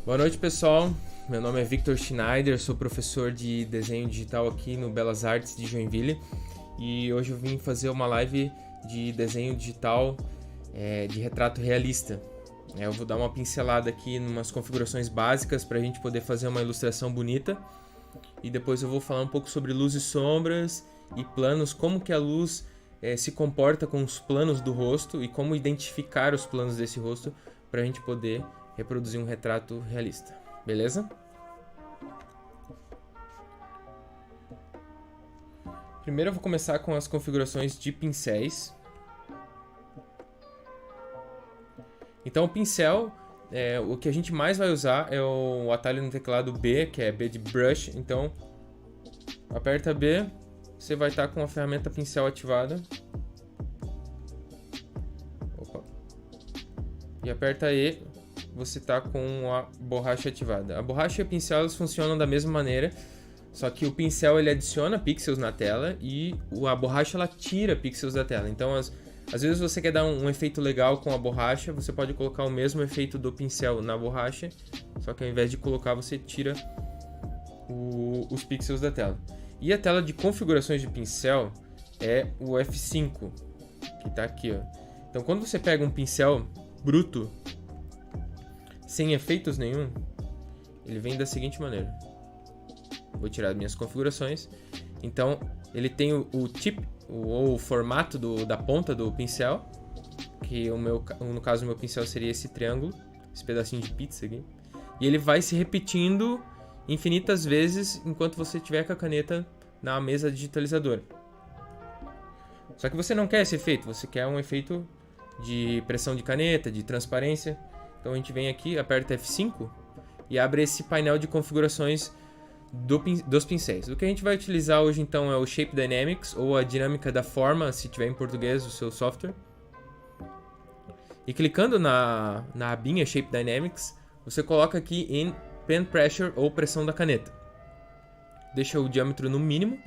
Boa noite, pessoal. Meu nome é Victor Schneider, sou professor de desenho digital aqui no Belas Artes de Joinville e hoje eu vim fazer uma live de desenho digital de retrato realista. Eu vou dar uma pincelada aqui em umas configurações básicas para a gente poder fazer uma ilustração bonita e depois eu vou falar um pouco sobre luz e sombras e planos, como que a luz se comporta com os planos do rosto e como identificar os planos desse rosto para a gente poder reproduzir um retrato realista, beleza? Primeiro eu vou começar com as configurações de pincéis. Então o pincel, o que a gente mais vai usar é o atalho no teclado B, que é B de brush. Então aperta B, você vai estar com a ferramenta pincel ativada. Opa. E aperta E, você está com a borracha ativada. A borracha e o pincel eles funcionam da mesma maneira, só que o pincel ele adiciona pixels na tela e a borracha ela tira pixels da tela. Então, às vezes você quer dar um efeito legal com a borracha, você pode colocar o mesmo efeito do pincel na borracha, só que ao invés de colocar, você tira os pixels da tela. E a tela de configurações de pincel é o F5, que está aqui, ó. Então, quando você pega um pincel bruto, sem efeitos nenhum, ele vem da seguinte maneira. Vou tirar minhas configurações. Então, ele tem o tip, o formato da ponta do pincel, que no caso o meu pincel seria esse triângulo, esse pedacinho de pizza aqui. E ele vai se repetindo infinitas vezes enquanto você estiver com a caneta na mesa digitalizadora. Só que você não quer esse efeito, você quer um efeito de pressão de caneta, de transparência. Então a gente vem aqui, aperta F5 e abre esse painel de configurações dos pincéis. O que a gente vai utilizar hoje então é o Shape Dynamics, ou a dinâmica da forma, se tiver em português o seu software. E clicando na abinha Shape Dynamics, você coloca aqui em Pen Pressure, ou pressão da caneta. Deixa o diâmetro no mínimo,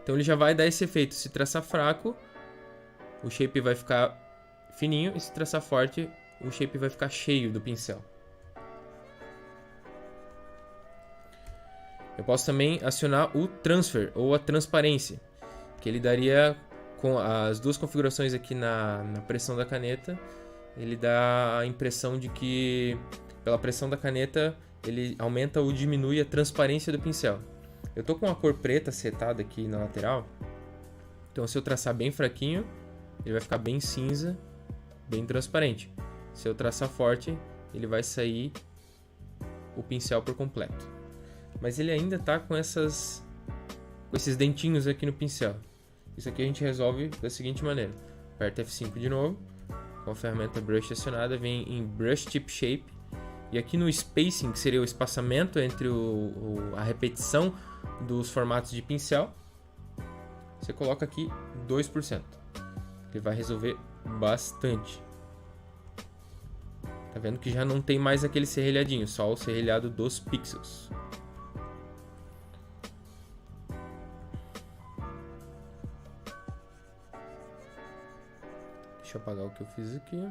então ele já vai dar esse efeito. Se traçar fraco, o shape vai ficar fininho, e se traçar forte, o shape vai ficar cheio do pincel. Eu posso também acionar o Transfer, ou a transparência, que ele daria, com as duas configurações aqui na pressão da caneta, ele dá a impressão de que, pela pressão da caneta, ele aumenta ou diminui a transparência do pincel. Eu estou com a cor preta setada aqui na lateral, então se eu traçar bem fraquinho, ele vai ficar bem cinza, bem transparente. Se eu traçar forte, ele vai sair o pincel por completo. Mas ele ainda está com esses dentinhos aqui no pincel. Isso aqui a gente resolve da seguinte maneira. Aperta F5 de novo, com a ferramenta Brush acionada, vem em Brush Tip Shape. E aqui no Spacing, que seria o espaçamento entre a repetição dos formatos de pincel, você coloca aqui 2%. Ele vai resolver bastante. Tá vendo que já não tem mais aquele serrilhadinho, só o serrilhado dos pixels. Deixa eu apagar o que eu fiz aqui.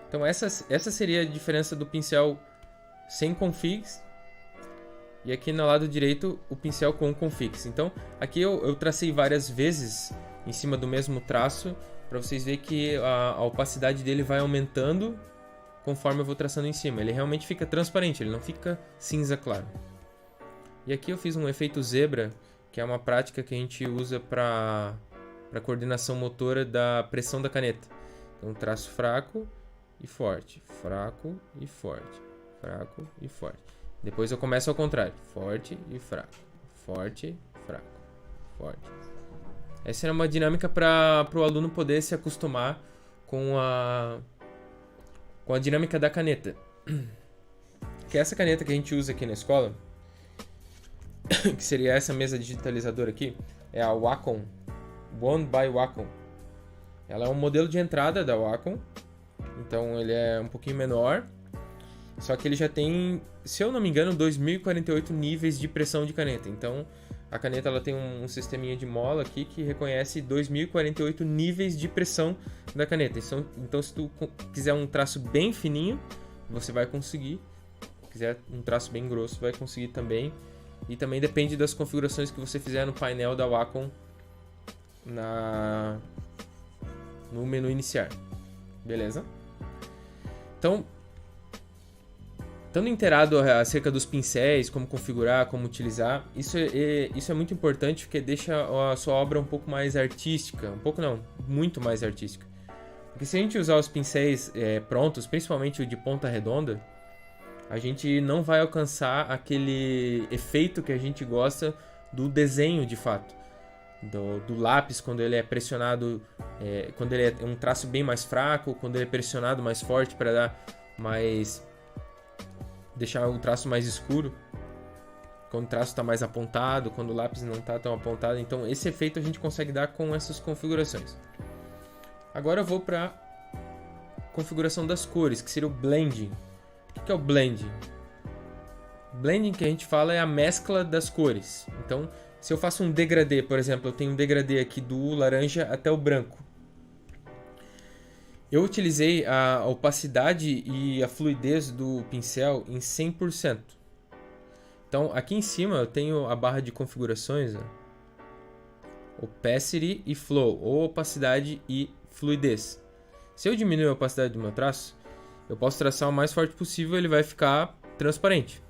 Então essa seria a diferença do pincel sem configs. E aqui no lado direito o pincel com configs. Então aqui eu tracei várias vezes em cima do mesmo traço, para vocês verem que a opacidade dele vai aumentando conforme eu vou traçando em cima. Ele realmente fica transparente, ele não fica cinza claro. E aqui eu fiz um efeito zebra, que é uma prática que a gente usa para coordenação motora da pressão da caneta. Então traço fraco e forte, fraco e forte, fraco e forte. Depois eu começo ao contrário, forte e fraco, forte, fraco, forte. Essa era uma dinâmica para o aluno poder se acostumar com a dinâmica da caneta. Que é essa caneta que a gente usa aqui na escola, que seria essa mesa digitalizadora aqui, é a Wacom, One by Wacom. Ela é um modelo de entrada da Wacom, então ele é um pouquinho menor, só que ele já tem, se eu não me engano, 2048 níveis de pressão de caneta. Então A caneta ela tem um sisteminha de mola aqui que reconhece 2048 níveis de pressão da caneta. Então se tu quiser um traço bem fininho, você vai conseguir. Se quiser um traço bem grosso, vai conseguir também. E também depende das configurações que você fizer no painel da Wacom no menu iniciar. Beleza? Então, estando inteirado acerca dos pincéis, como configurar, como utilizar, isso é muito importante porque deixa a sua obra um pouco mais artística. Um pouco não, muito mais artística. Porque se a gente usar os pincéis prontos, principalmente o de ponta redonda, a gente não vai alcançar aquele efeito que a gente gosta do desenho de fato. Do lápis, quando ele é pressionado, quando ele é um traço bem mais fraco, quando ele é pressionado mais forte para dar deixar o traço mais escuro, quando o traço está mais apontado, quando o lápis não está tão apontado. Então esse efeito a gente consegue dar com essas configurações. Agora eu vou para a configuração das cores, que seria o blending. O que é o blending? Blending que a gente fala é a mescla das cores. Então, se eu faço um degradê, por exemplo, eu tenho um degradê aqui do laranja até o branco. Eu utilizei a opacidade e a fluidez do pincel em 100%. Então, aqui em cima eu tenho a barra de configurações, Opacity e Flow, ou opacidade e fluidez. Se eu diminuir a opacidade do meu traço, eu posso traçar o mais forte possível e ele vai ficar transparente.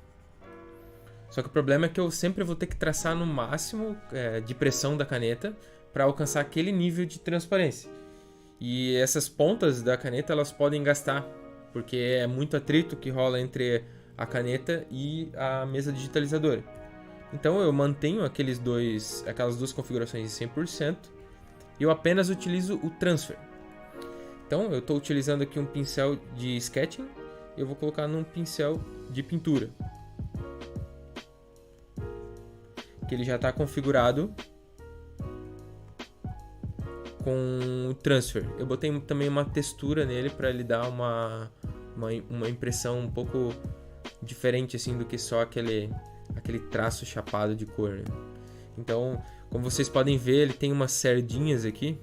Só que o problema é que eu sempre vou ter que traçar no máximo de pressão da caneta para alcançar aquele nível de transparência. E essas pontas da caneta elas podem gastar, porque é muito atrito que rola entre a caneta e a mesa digitalizadora. Então eu mantenho aquelas duas configurações em 100% e eu apenas utilizo o transfer. Então eu estou utilizando aqui um pincel de sketching e eu vou colocar num pincel de pintura, que ele já está configurado com o transfer. Eu botei também uma textura nele para ele dar uma impressão um pouco diferente assim do que só aquele traço chapado de cor, né? Então, como vocês podem ver, ele tem umas cerdinhas aqui.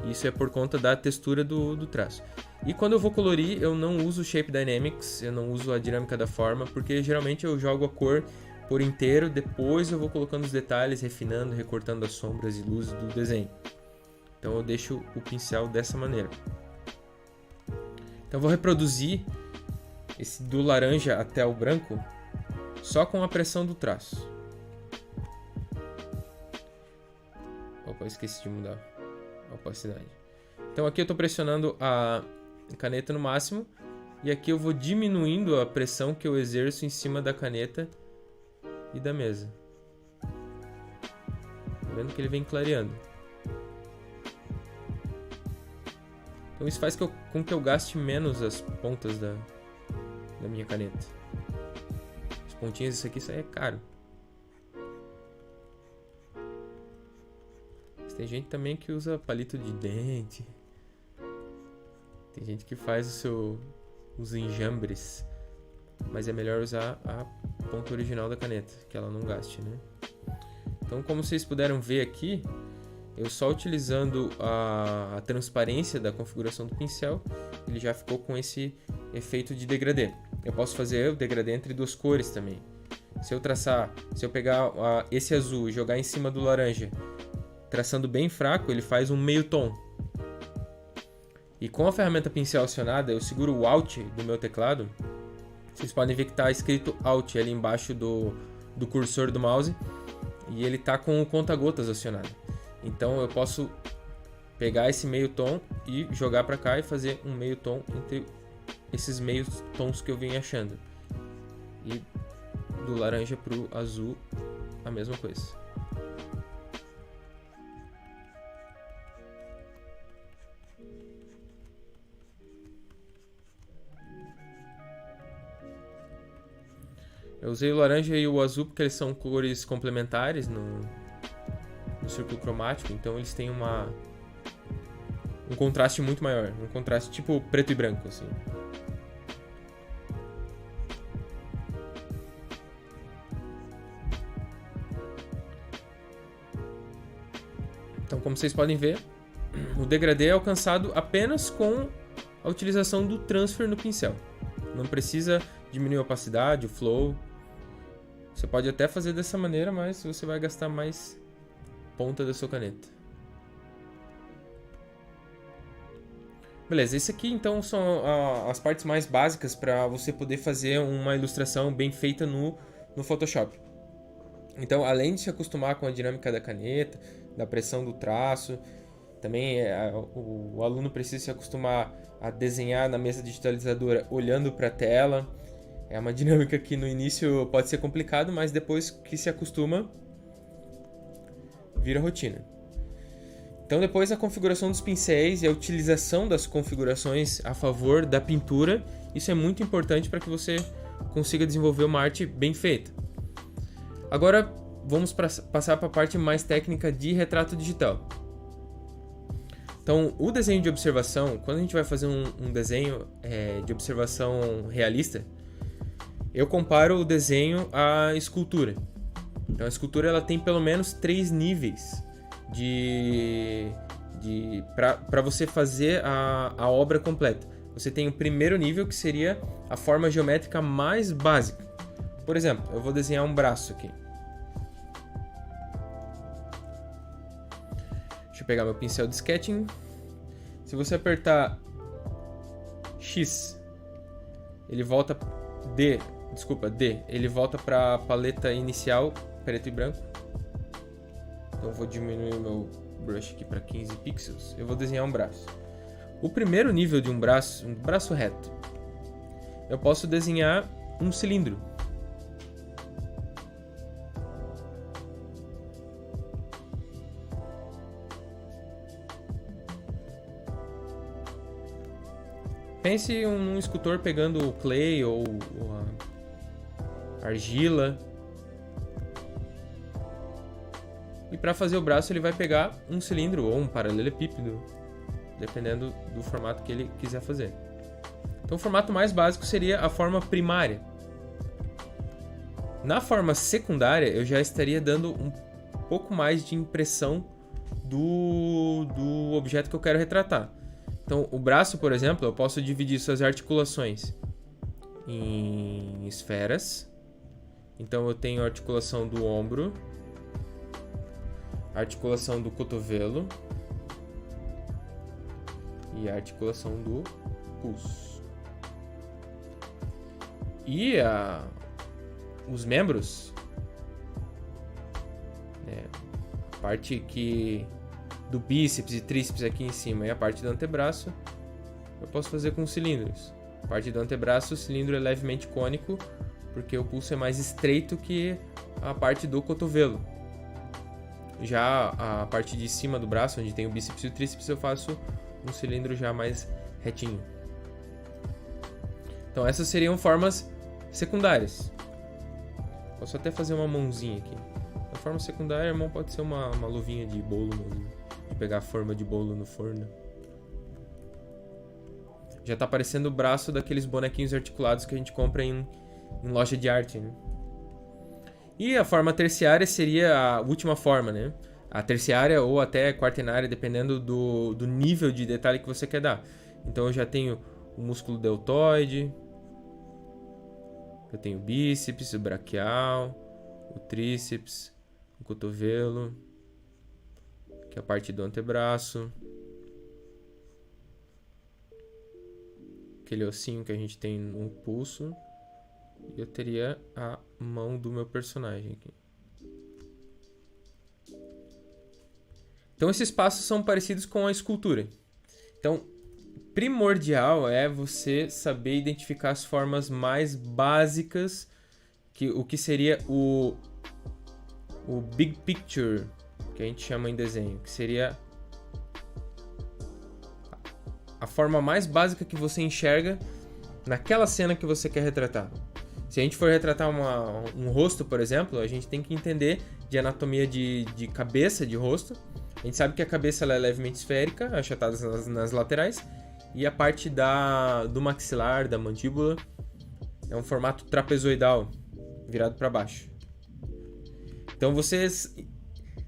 Isso é por conta da textura do traço. E quando eu vou colorir, eu não uso o Shape Dynamics, eu não uso a dinâmica da forma, porque geralmente eu jogo a cor por inteiro, depois eu vou colocando os detalhes, refinando, recortando as sombras e luzes do desenho. Então eu deixo o pincel dessa maneira. Então eu vou reproduzir esse do laranja até o branco só com a pressão do traço. Opa, esqueci de mudar a opacidade. Então aqui eu estou pressionando a caneta no máximo e aqui eu vou diminuindo a pressão que eu exerço em cima da caneta e da mesa. Tá vendo que ele vem clareando? Então isso faz com que eu gaste menos as pontas da minha caneta. As pontinhas disso aqui é caro. Mas tem gente também que usa palito de dente. Tem gente que faz os enjambres. Mas é melhor usar a ponta original da caneta, que ela não gaste, né? Então, como vocês puderam ver aqui, eu só utilizando a transparência da configuração do pincel, ele já ficou com esse efeito de degradê. Eu posso fazer o degradê entre duas cores também. Se eu pegar esse azul e jogar em cima do laranja, traçando bem fraco, ele faz um meio tom. E com a ferramenta pincel acionada, eu seguro o Alt do meu teclado. Vocês podem ver que está escrito Alt ali embaixo do cursor do mouse. E ele está com o conta-gotas acionado. Então eu posso pegar esse meio tom e jogar para cá e fazer um meio tom entre esses meios tons que eu venho achando. E do laranja para o azul, a mesma coisa. Eu usei o laranja e o azul porque eles são cores complementares no círculo cromático, então eles têm um contraste muito maior, um contraste tipo preto e branco, assim. como vocês podem ver, o degradê é alcançado apenas com a utilização do transfer no pincel. Não precisa diminuir a opacidade, o flow. Você pode até fazer dessa maneira, mas você vai gastar mais ponta da sua caneta. Beleza, esse aqui então são as partes mais básicas para você poder fazer uma ilustração bem feita no Photoshop. Então, além de se acostumar com a dinâmica da caneta, da pressão do traço, também o aluno precisa se acostumar a desenhar na mesa digitalizadora olhando para a tela. É uma dinâmica que no início pode ser complicado, mas depois que se acostuma, vira rotina. Então depois a configuração dos pincéis e a utilização das configurações a favor da pintura, isso é muito importante para que você consiga desenvolver uma arte bem feita. Agora vamos passar para a parte mais técnica de retrato digital. Então o desenho de observação, quando a gente vai fazer um desenho de observação realista, eu comparo o desenho à escultura. Então a escultura ela tem pelo menos 3 níveis para você fazer a obra completa. Você tem o primeiro nível, que seria a forma geométrica mais básica. Por exemplo, eu vou desenhar um braço aqui. Deixa eu pegar meu pincel de sketching. Se você apertar X, ele volta D, ele volta para a paleta inicial, preto e branco. Então eu vou diminuir o meu brush aqui para 15 pixels. Eu vou desenhar um braço. O primeiro nível de um braço reto, eu posso desenhar um cilindro. Pense um escultor pegando o clay ou a argila. E para fazer o braço ele vai pegar um cilindro ou um paralelepípedo, dependendo do formato que ele quiser fazer. Então o formato mais básico seria a forma primária. Na forma secundária eu já estaria dando um pouco mais de impressão do objeto que eu quero retratar. Então o braço, por exemplo, eu posso dividir suas articulações em esferas. Então eu tenho a articulação do ombro, a articulação do cotovelo e a articulação do pulso. E os membros, a parte do bíceps e tríceps aqui em cima e a parte do antebraço, eu posso fazer com cilindros. A parte do antebraço, o cilindro é levemente cônico, porque o pulso é mais estreito que a parte do cotovelo. Já a parte de cima do braço, onde tem o bíceps e o tríceps, eu faço um cilindro já mais retinho. Então essas seriam formas secundárias. Posso até fazer uma mãozinha aqui. A forma secundária, a mão pode ser uma luvinha de bolo mesmo, de pegar a forma de bolo no forno. Já tá parecendo o braço daqueles bonequinhos articulados que a gente compra em loja de arte, né? E a forma terciária seria a última forma, né? A terciária ou até quaternária, dependendo do nível de detalhe que você quer dar. Então eu já tenho o músculo deltoide, eu tenho o bíceps, o braquial, o tríceps, o cotovelo, que é a parte do antebraço, aquele ossinho que a gente tem no pulso. E eu teria a mão do meu personagem aqui. Então esses passos são parecidos com a escultura. Então, primordial é você saber identificar as formas mais básicas, o que seria o big picture, que a gente chama em desenho, que seria a forma mais básica que você enxerga naquela cena que você quer retratar. Se a gente for retratar um rosto, por exemplo, a gente tem que entender de anatomia de cabeça, de rosto. A gente sabe que a cabeça ela é levemente esférica, achatada nas laterais, e a parte do maxilar, da mandíbula, é um formato trapezoidal, virado para baixo. Então você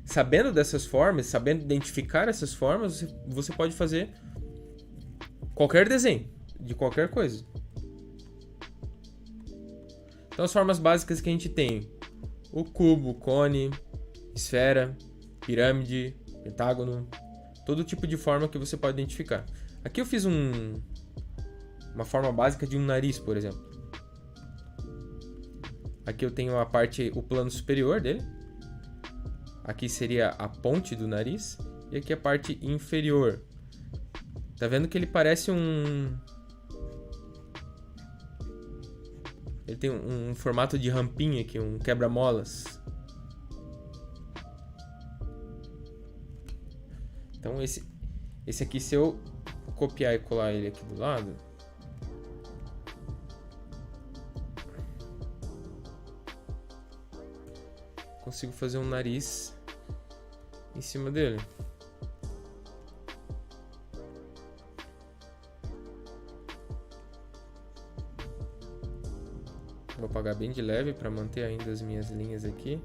sabendo dessas formas, sabendo identificar essas formas, você pode fazer qualquer desenho, de qualquer coisa. Então as formas básicas que a gente tem: o cubo, cone, esfera, pirâmide, pentágono, todo tipo de forma que você pode identificar. Aqui eu fiz uma forma básica de um nariz, por exemplo. Aqui eu tenho o plano superior dele. Aqui seria a ponte do nariz. E aqui a parte inferior. Tá vendo que ele parece ele tem um formato de rampinha aqui, um quebra-molas. Então esse aqui, se eu copiar e colar ele aqui do lado, consigo fazer um nariz em cima dele. Vou apagar bem de leve para manter ainda as minhas linhas aqui.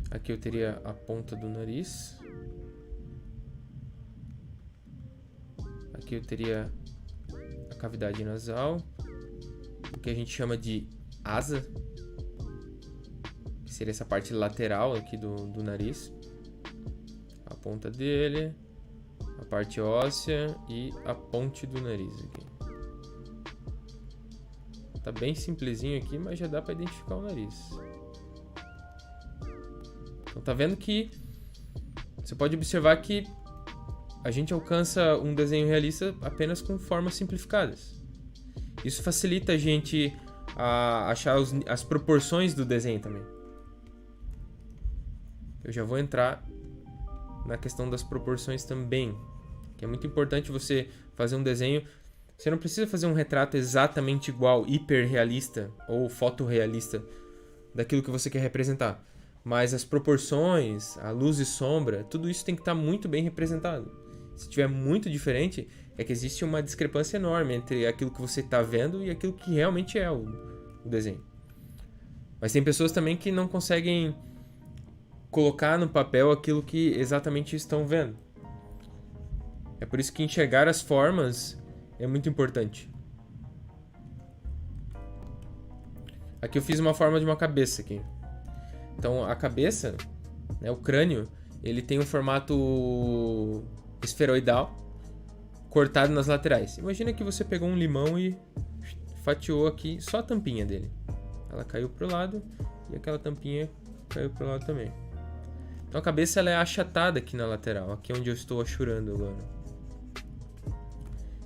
Aqui eu teria a ponta do nariz. Aqui eu teria a cavidade nasal, o que a gente chama de asa, que seria essa parte lateral aqui do nariz. A ponta dele, a parte óssea e a ponte do nariz aqui. Tá bem simplesinho aqui, mas já dá para identificar o nariz. Então tá vendo que você pode observar que a gente alcança um desenho realista apenas com formas simplificadas. Isso facilita a gente a achar as proporções do desenho também. Eu já vou entrar na questão das proporções também, que é muito importante você fazer um desenho. Você não precisa fazer um retrato exatamente igual, hiperrealista ou fotorrealista daquilo que você quer representar. Mas as proporções, a luz e sombra, tudo isso tem que estar muito bem representado. Se tiver muito diferente, é que existe uma discrepância enorme entre aquilo que você está vendo e aquilo que realmente é o desenho. Mas tem pessoas também que não conseguem colocar no papel aquilo que exatamente estão vendo. É por isso que enxergar as formas é muito importante. Aqui eu fiz uma forma de uma cabeça aqui. Então a cabeça, né, o crânio, ele tem um formato esferoidal cortado nas laterais. Imagina que você pegou um limão e fatiou aqui só a tampinha dele. Ela caiu pro lado e aquela tampinha caiu pro lado também. Então a cabeça ela é achatada aqui na lateral, aqui onde eu estou achurando agora.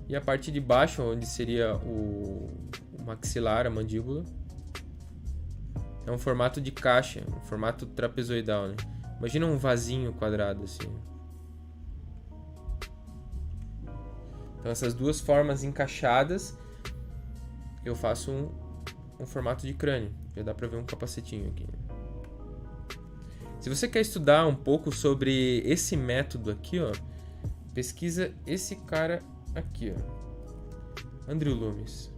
E a parte de baixo, onde seria o maxilar, a mandíbula, é um formato de caixa, um formato trapezoidal, né? Imagina um vasinho quadrado assim. Então essas duas formas encaixadas, eu faço um formato de crânio. Já dá pra ver um capacetinho aqui. Se você quer estudar um pouco sobre esse método aqui, ó, pesquisa esse cara aqui, ó, Andrew Loomis.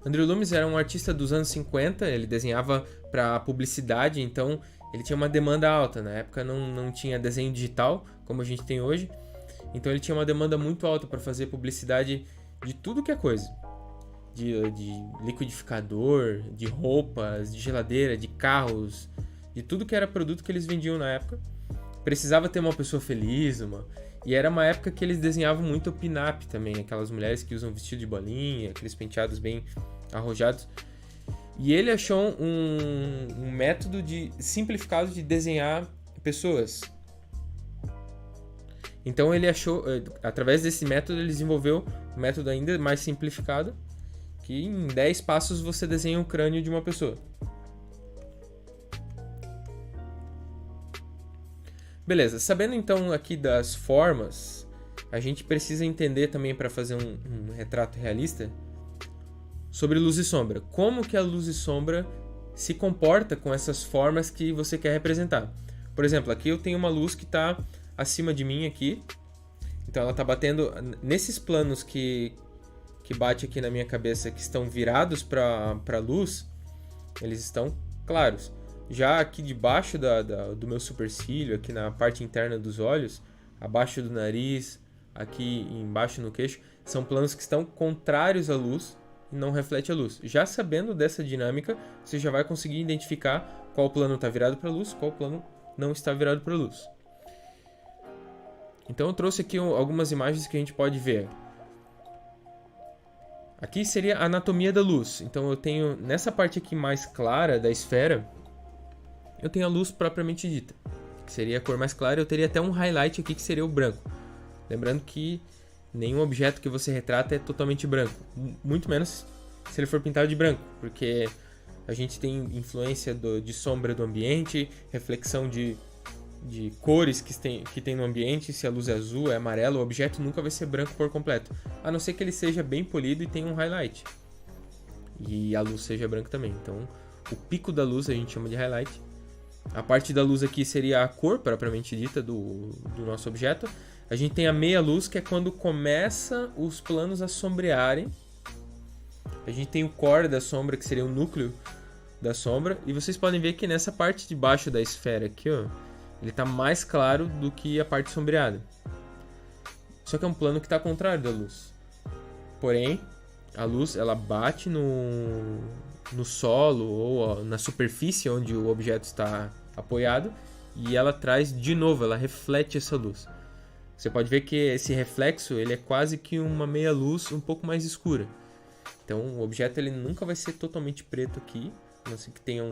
Andrew Loomis era um artista dos anos 50, ele desenhava para publicidade, então ele tinha uma demanda alta. Na época não tinha desenho digital, como a gente tem hoje, então ele tinha uma demanda muito alta para fazer publicidade de tudo que é coisa. De liquidificador, de roupas, de geladeira, de carros, de tudo que era produto que eles vendiam na época. Precisava ter uma pessoa feliz, e era uma época que eles desenhavam muito pin-up também, aquelas mulheres que usam vestido de bolinha, aqueles penteados bem arrojados. E ele achou um método simplificado de desenhar pessoas. Então ele achou, através desse método, ele desenvolveu um método ainda mais simplificado, que em 10 passos você desenha o crânio de uma pessoa. Beleza, sabendo então aqui das formas, a gente precisa entender também para fazer um retrato realista sobre luz e sombra. Como que a luz e sombra se comporta com essas formas que você quer representar. Por exemplo, aqui eu tenho uma luz que está acima de mim aqui. Então ela está batendo nesses planos que bate aqui na minha cabeça, que estão virados para a luz, eles estão claros. Já aqui debaixo do meu supercílio, aqui na parte interna dos olhos, abaixo do nariz, aqui embaixo no queixo, são planos que estão contrários à luz e não refletem a luz. Já sabendo dessa dinâmica, você já vai conseguir identificar qual plano está virado para a luz, qual plano não está virado para a luz. Então eu trouxe aqui algumas imagens que a gente pode ver. Aqui seria a anatomia da luz. Então eu tenho, nessa parte aqui mais clara da esfera, eu tenho a luz propriamente dita, que seria a cor mais clara. Eu teria até um highlight aqui que seria o branco. Lembrando que nenhum objeto que você retrata é totalmente branco. Muito menos se ele for pintado de branco, porque a gente tem influência de sombra do ambiente, reflexão de cores que tem no ambiente. Se a luz é azul, é amarela, o objeto nunca vai ser branco por completo, a não ser que ele seja bem polido e tenha um highlight e a luz seja branca também. Então o pico da luz a gente chama de highlight. A parte da luz aqui seria a cor propriamente dita do nosso objeto. A gente tem a meia luz, que é quando começa os planos a sombrearem. A gente tem o core da sombra, que seria o núcleo da sombra, e vocês podem ver que nessa parte de baixo da esfera aqui, ó, ele está mais claro do que a parte sombreada. Só que é um plano que está ao contrário da luz. Porém, a luz ela bate no solo ou na superfície onde o objeto está apoiado e ela traz de novo, ela reflete essa luz. Você pode ver que esse reflexo ele é quase que uma meia luz um pouco mais escura. Então o objeto ele nunca vai ser totalmente preto aqui, a não ser que tenha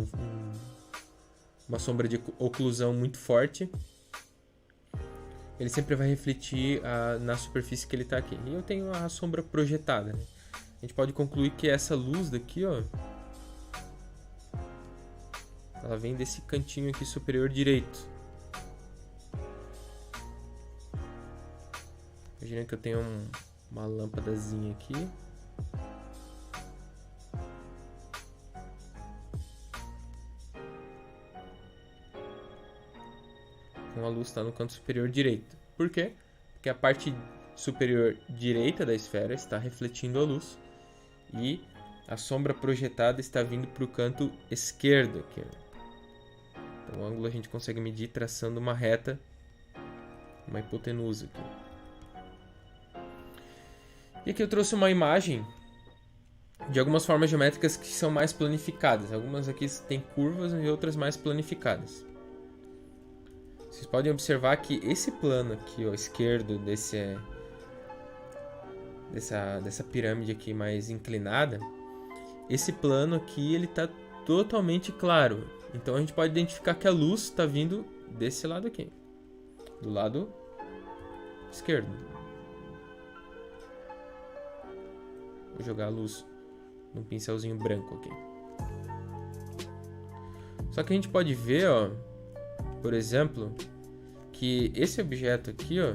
uma sombra de oclusão muito forte. Ele sempre vai refletir na superfície que ele está aqui. E eu tenho a sombra projetada, né? A gente pode concluir que essa luz daqui, ó, ela vem desse cantinho aqui superior direito. Imagina que eu tenho uma lâmpadazinha aqui. A luz está no canto superior direito. Por quê? Porque a parte superior direita da esfera está refletindo a luz e a sombra projetada está vindo para o canto esquerdo aqui. Então o ângulo a gente consegue medir traçando uma reta, uma hipotenusa aqui. E aqui eu trouxe uma imagem de algumas formas geométricas que são mais planificadas. Algumas aqui têm curvas e outras mais planificadas. Vocês podem observar que esse plano aqui, ó, esquerdo, dessa pirâmide aqui mais inclinada, esse plano aqui ele está totalmente claro. Então a gente pode identificar que a luz está vindo desse lado aqui, do lado esquerdo. Vou jogar a luz num pincelzinho branco aqui. Só que a gente pode ver, ó, por exemplo, que esse objeto aqui, ó,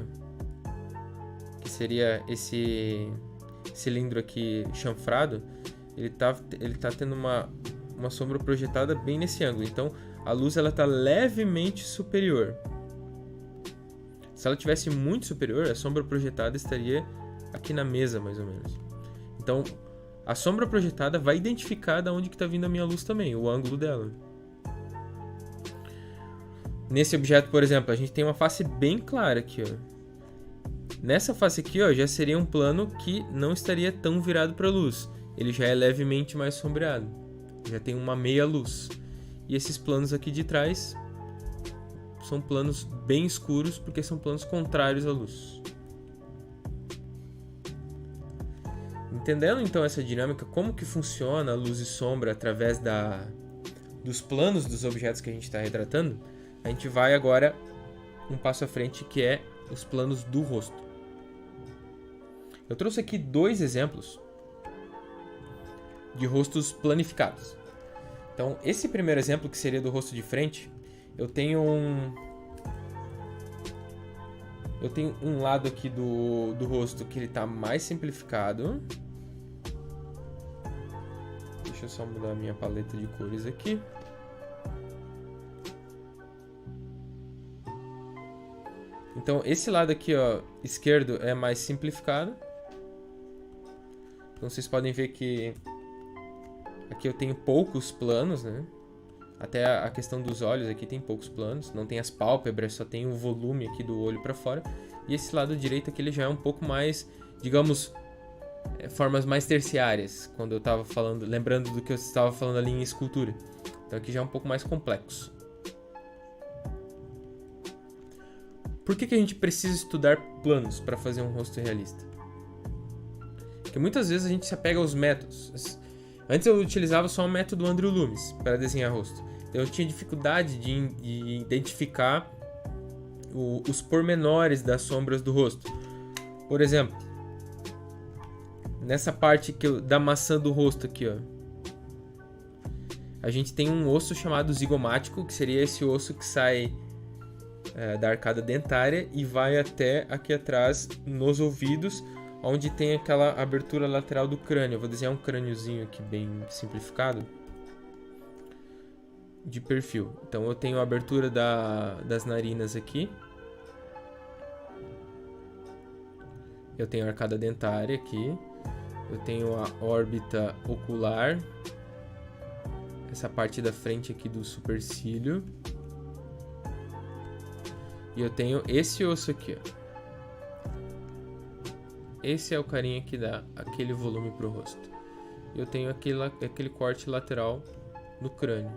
que seria esse cilindro aqui chanfrado, ele tá tendo uma sombra projetada bem nesse ângulo. Então a luz ela tá levemente superior. Se ela tivesse muito superior, a sombra projetada estaria aqui na mesa, mais ou menos. Então a sombra projetada vai identificar de onde que está vindo a minha luz também, o ângulo dela. Nesse objeto, por exemplo, a gente tem uma face bem clara aqui, ó. Nessa face aqui, ó, já seria um plano que não estaria tão virado para a luz. Ele já é levemente mais sombreado. Já tem uma meia luz. E esses planos aqui de trás são planos bem escuros, porque são planos contrários à luz. Entendendo então essa dinâmica, como que funciona a luz e sombra através dos planos dos objetos que a gente está retratando, a gente vai agora um passo à frente, que é os planos do rosto. Eu trouxe aqui 2 exemplos de rostos planificados. Então, esse primeiro exemplo, que seria do rosto de frente, eu tenho um lado aqui do rosto que ele está mais simplificado. Deixa eu só mudar a minha paleta de cores aqui. Então, esse lado aqui, ó, esquerdo é mais simplificado. Então, vocês podem ver que aqui eu tenho poucos planos, né? Até a questão dos olhos aqui tem poucos planos. Não tem as pálpebras, só tem o volume aqui do olho para fora. E esse lado direito aqui, ele já é um pouco mais, digamos, formas mais terciárias. Quando eu estava falando, lembrando do que eu estava falando ali em escultura. Então aqui já é um pouco mais complexo. Por que a gente precisa estudar planos para fazer um rosto realista? Porque muitas vezes a gente se apega aos métodos. Antes eu utilizava só o método Andrew Loomis para desenhar rosto. Então eu tinha dificuldade de identificar os pormenores das sombras do rosto. Por exemplo, nessa parte da maçã do rosto aqui, ó, a gente tem um osso chamado zigomático, que seria esse osso que sai da arcada dentária e vai até aqui atrás nos ouvidos, onde tem aquela abertura lateral do crânio. Eu vou desenhar um crâniozinho aqui bem simplificado de perfil. Então eu tenho a abertura das narinas aqui. Eu tenho a arcada dentária aqui. Eu tenho a órbita ocular. Essa parte da frente aqui do supercílio. E eu tenho esse osso aqui, ó. Esse é o carinha que dá aquele volume pro rosto. E eu tenho aquele corte lateral no crânio.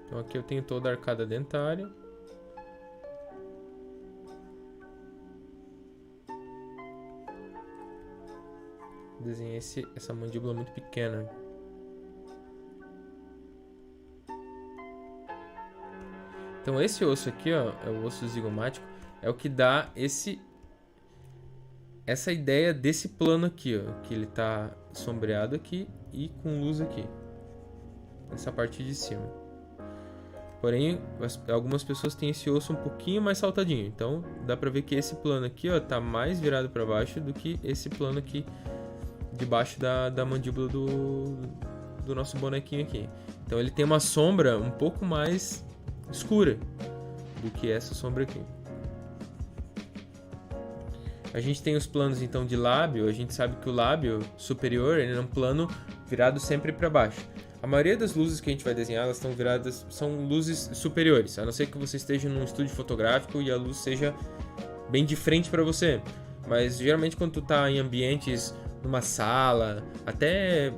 Então aqui eu tenho toda a arcada dentária. Desenhei essa mandíbula muito pequena. Então esse osso aqui, ó, é o osso zigomático, é o que dá essa ideia desse plano aqui, ó, que ele tá sombreado aqui e com luz aqui, nessa parte de cima. Porém, algumas pessoas têm esse osso um pouquinho mais saltadinho, então dá pra ver que esse plano aqui, ó, tá mais virado para baixo do que esse plano aqui debaixo da mandíbula do nosso bonequinho aqui. Então ele tem uma sombra um pouco mais escura do que essa sombra aqui. A gente tem os planos então de lábio. A gente sabe que o lábio superior ele é um plano virado sempre para baixo. A maioria das luzes que a gente vai desenhar, elas estão viradas, são luzes superiores, a não ser que você esteja num estúdio fotográfico e a luz seja bem de frente para você. Mas geralmente quando tu tá em ambientes, numa sala, até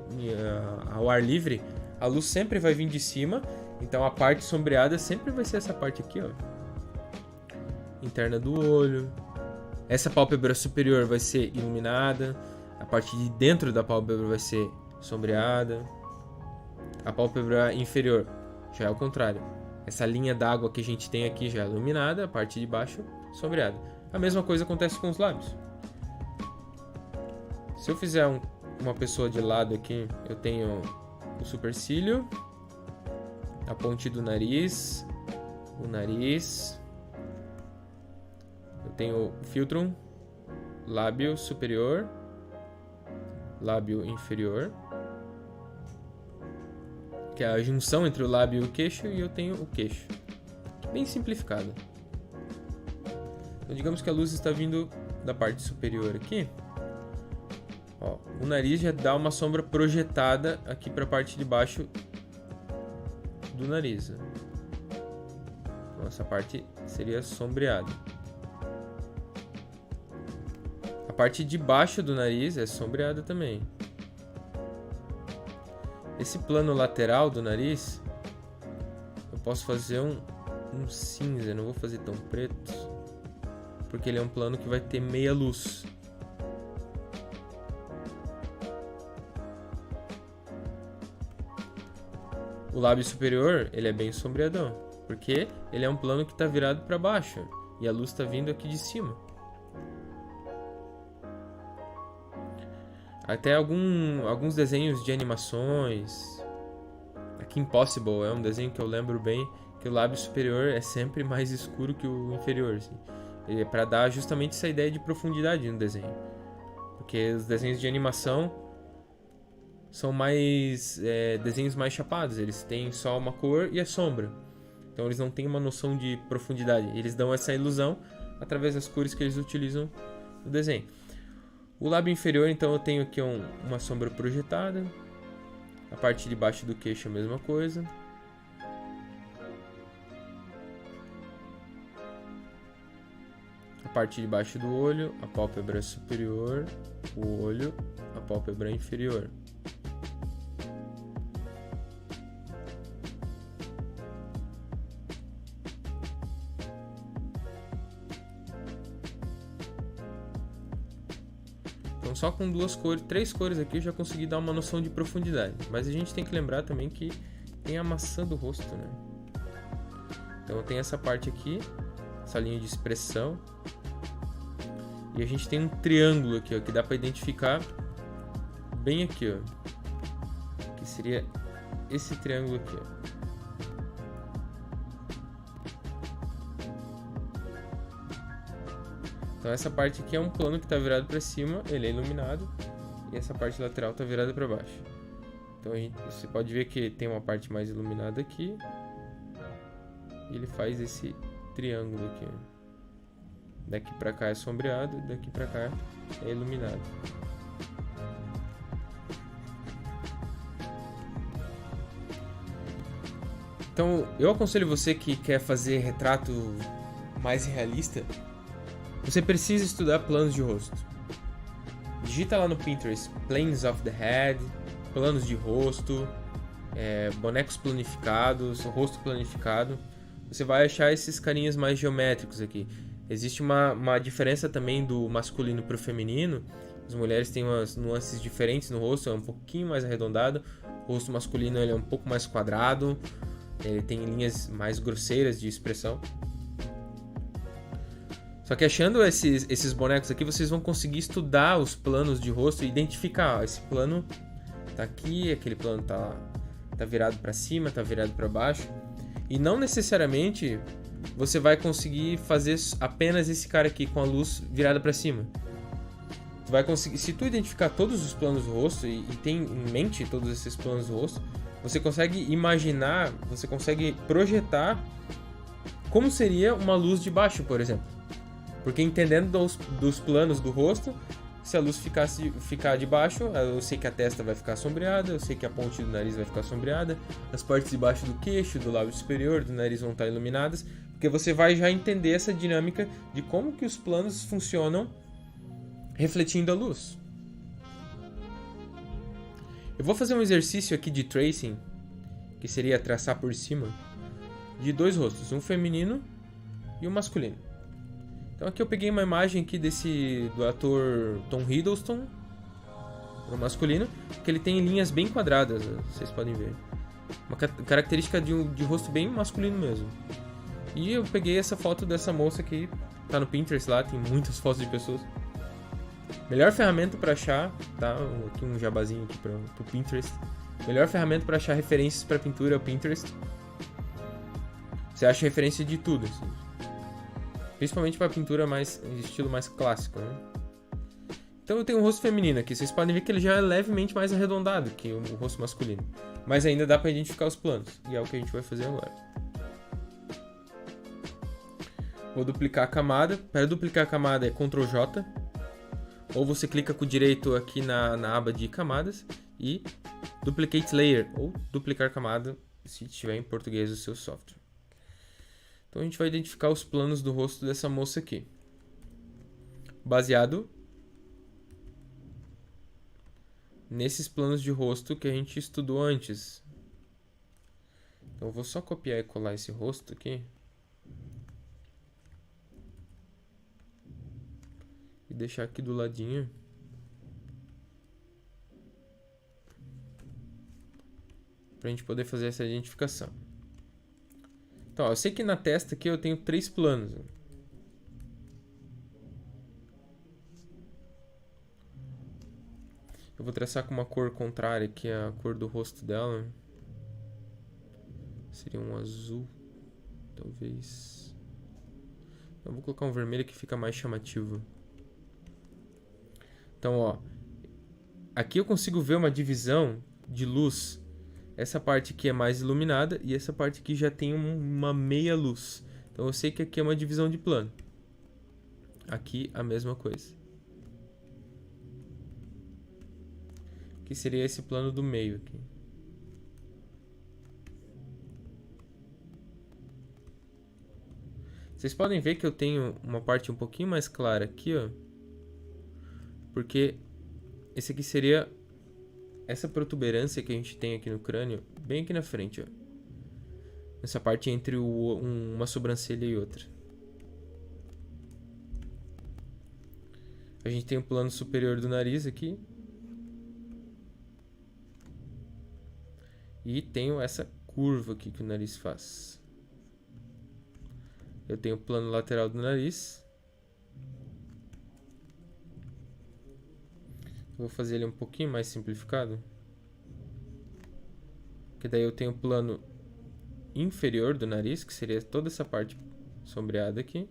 ao ar livre, a luz sempre vai vir de cima. Então a parte sombreada sempre vai ser essa parte aqui, ó, interna do olho. Essa pálpebra superior vai ser iluminada, a parte de dentro da pálpebra vai ser sombreada. A pálpebra inferior já é o contrário. Essa linha d'água que a gente tem aqui já é iluminada, a parte de baixo sombreada. A mesma coisa acontece com os lábios. Se eu fizer uma pessoa de lado aqui, eu tenho o supercílio, a ponte do nariz, o nariz, eu tenho o filtrum, lábio superior, lábio inferior, que é a junção entre o lábio e o queixo, e eu tenho o queixo, bem simplificado. Então digamos que a luz está vindo da parte superior aqui. Ó, o nariz já dá uma sombra projetada aqui para a parte de baixo do nariz. Então, essa parte seria sombreada. A parte de baixo do nariz é sombreada também. Esse plano lateral do nariz, eu posso fazer um cinza, não vou fazer tão preto, porque ele é um plano que vai ter meia luz. O lábio superior, ele é bem sombreadão, porque ele é um plano que está virado para baixo e a luz está vindo aqui de cima. Até alguns desenhos de animações. Aqui Impossible é um desenho que eu lembro bem, que o lábio superior é sempre mais escuro que o inferior, assim. É para dar justamente essa ideia de profundidade no desenho. Porque os desenhos de animação são mais desenhos mais chapados. Eles têm só uma cor e a sombra. Então eles não têm uma noção de profundidade. Eles dão essa ilusão através das cores que eles utilizam no desenho. O lábio inferior, então, eu tenho aqui uma sombra projetada. A parte de baixo do queixo, a mesma coisa. A parte de baixo do olho, a pálpebra superior, o olho, a pálpebra inferior. Então só com três cores aqui eu já consegui dar uma noção de profundidade. Mas a gente tem que lembrar também que tem a maçã do rosto, né? Então tem essa parte aqui, essa linha de expressão. E a gente tem um triângulo aqui, ó, que dá para identificar bem aqui, ó. Que seria esse triângulo aqui, ó. Então essa parte aqui é um plano que está virado para cima, ele é iluminado, e essa parte lateral está virada para baixo. Então você pode ver que tem uma parte mais iluminada aqui, e ele faz esse triângulo aqui. Daqui para cá é sombreado, daqui para cá é iluminado. Então eu aconselho você que quer fazer retrato mais realista. Você precisa estudar planos de rosto. Digita lá no Pinterest Planes of the Head, planos de rosto, bonecos planificados, rosto planificado. Você vai achar esses carinhas mais geométricos aqui. Existe uma diferença também do masculino para o feminino. As mulheres têm umas nuances diferentes no rosto, é um pouquinho mais arredondado. O rosto masculino ele é um pouco mais quadrado, ele tem linhas mais grosseiras de expressão. Só que achando esses bonecos aqui, vocês vão conseguir estudar os planos de rosto e identificar, ó, esse plano tá aqui, aquele plano tá virado para cima, tá virado para baixo. E não necessariamente você vai conseguir fazer apenas esse cara aqui com a luz virada para cima. Tu vai conseguir, se tu identificar todos os planos do rosto e tem em mente todos esses planos do rosto, você consegue imaginar, você consegue projetar como seria uma luz de baixo, por exemplo. Porque entendendo dos planos do rosto, se a luz ficar de baixo, eu sei que a testa vai ficar sombreada, eu sei que a ponte do nariz vai ficar sombreada, as partes de baixo do queixo, do lábio superior, do nariz vão estar iluminadas, porque você vai já entender essa dinâmica de como que os planos funcionam refletindo a luz. Eu vou fazer um exercício aqui de tracing, que seria traçar por cima, de dois rostos, um feminino e um masculino. Então aqui eu peguei uma imagem aqui do ator Tom Hiddleston, pro masculino, que ele tem linhas bem quadradas, vocês podem ver. Uma característica de rosto bem masculino mesmo. E eu peguei essa foto dessa moça aqui, tá no Pinterest lá, tem muitas fotos de pessoas. Melhor ferramenta para achar, tá? Aqui um jabazinho aqui pro Pinterest. Melhor ferramenta para achar referências para pintura é o Pinterest. Você acha referência de tudo, assim. Principalmente para pintura mais estilo mais clássico, né? Então eu tenho um rosto feminino aqui. Vocês podem ver que ele já é levemente mais arredondado que o rosto masculino. Mas ainda dá para identificar os planos. E é o que a gente vai fazer agora. Vou duplicar a camada. Para duplicar a camada é Ctrl J. Ou você clica com o direito aqui na aba de camadas. E Duplicate Layer. Ou duplicar camada se tiver em português o seu software. Então a gente vai identificar os planos do rosto dessa moça aqui. Baseado nesses planos de rosto que a gente estudou antes. Então eu vou só copiar e colar esse rosto aqui. E deixar aqui do ladinho. Pra gente poder fazer essa identificação. Então, ó, eu sei que na testa aqui eu tenho 3 planos. Eu vou traçar com uma cor contrária aqui a cor do rosto dela. Seria um azul, talvez. Eu vou colocar um vermelho que fica mais chamativo. Então, ó, aqui eu consigo ver uma divisão de luz. Essa parte aqui é mais iluminada e essa parte aqui já tem uma meia luz. Então eu sei que aqui é uma divisão de plano. Aqui a mesma coisa. Que seria esse plano do meio aqui. Vocês podem ver que eu tenho uma parte um pouquinho mais clara aqui, ó. Porque esse aqui seria essa protuberância que a gente tem aqui no crânio, bem aqui na frente, ó. Essa parte entre uma sobrancelha e outra. A gente tem o plano superior do nariz aqui. E tenho essa curva aqui que o nariz faz. Eu tenho o plano lateral do nariz. Vou fazer ele um pouquinho mais simplificado. Que daí eu tenho o plano inferior do nariz, que seria toda essa parte sombreada aqui.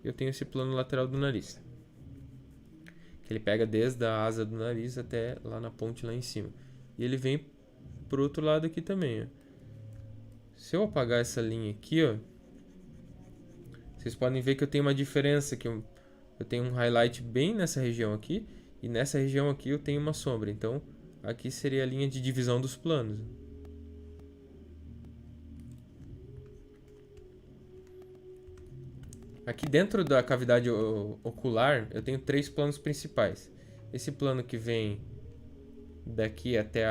Eu tenho esse plano lateral do nariz. Que ele pega desde a asa do nariz até lá na ponte lá em cima. E ele vem pro outro lado aqui também, ó. Se eu apagar essa linha aqui, ó, vocês podem ver que eu tenho uma diferença, que eu tenho um highlight bem nessa região aqui, e nessa região aqui eu tenho uma sombra. Então, aqui seria a linha de divisão dos planos. Aqui dentro da cavidade ocular, eu tenho 3 planos principais. Esse plano que vem daqui até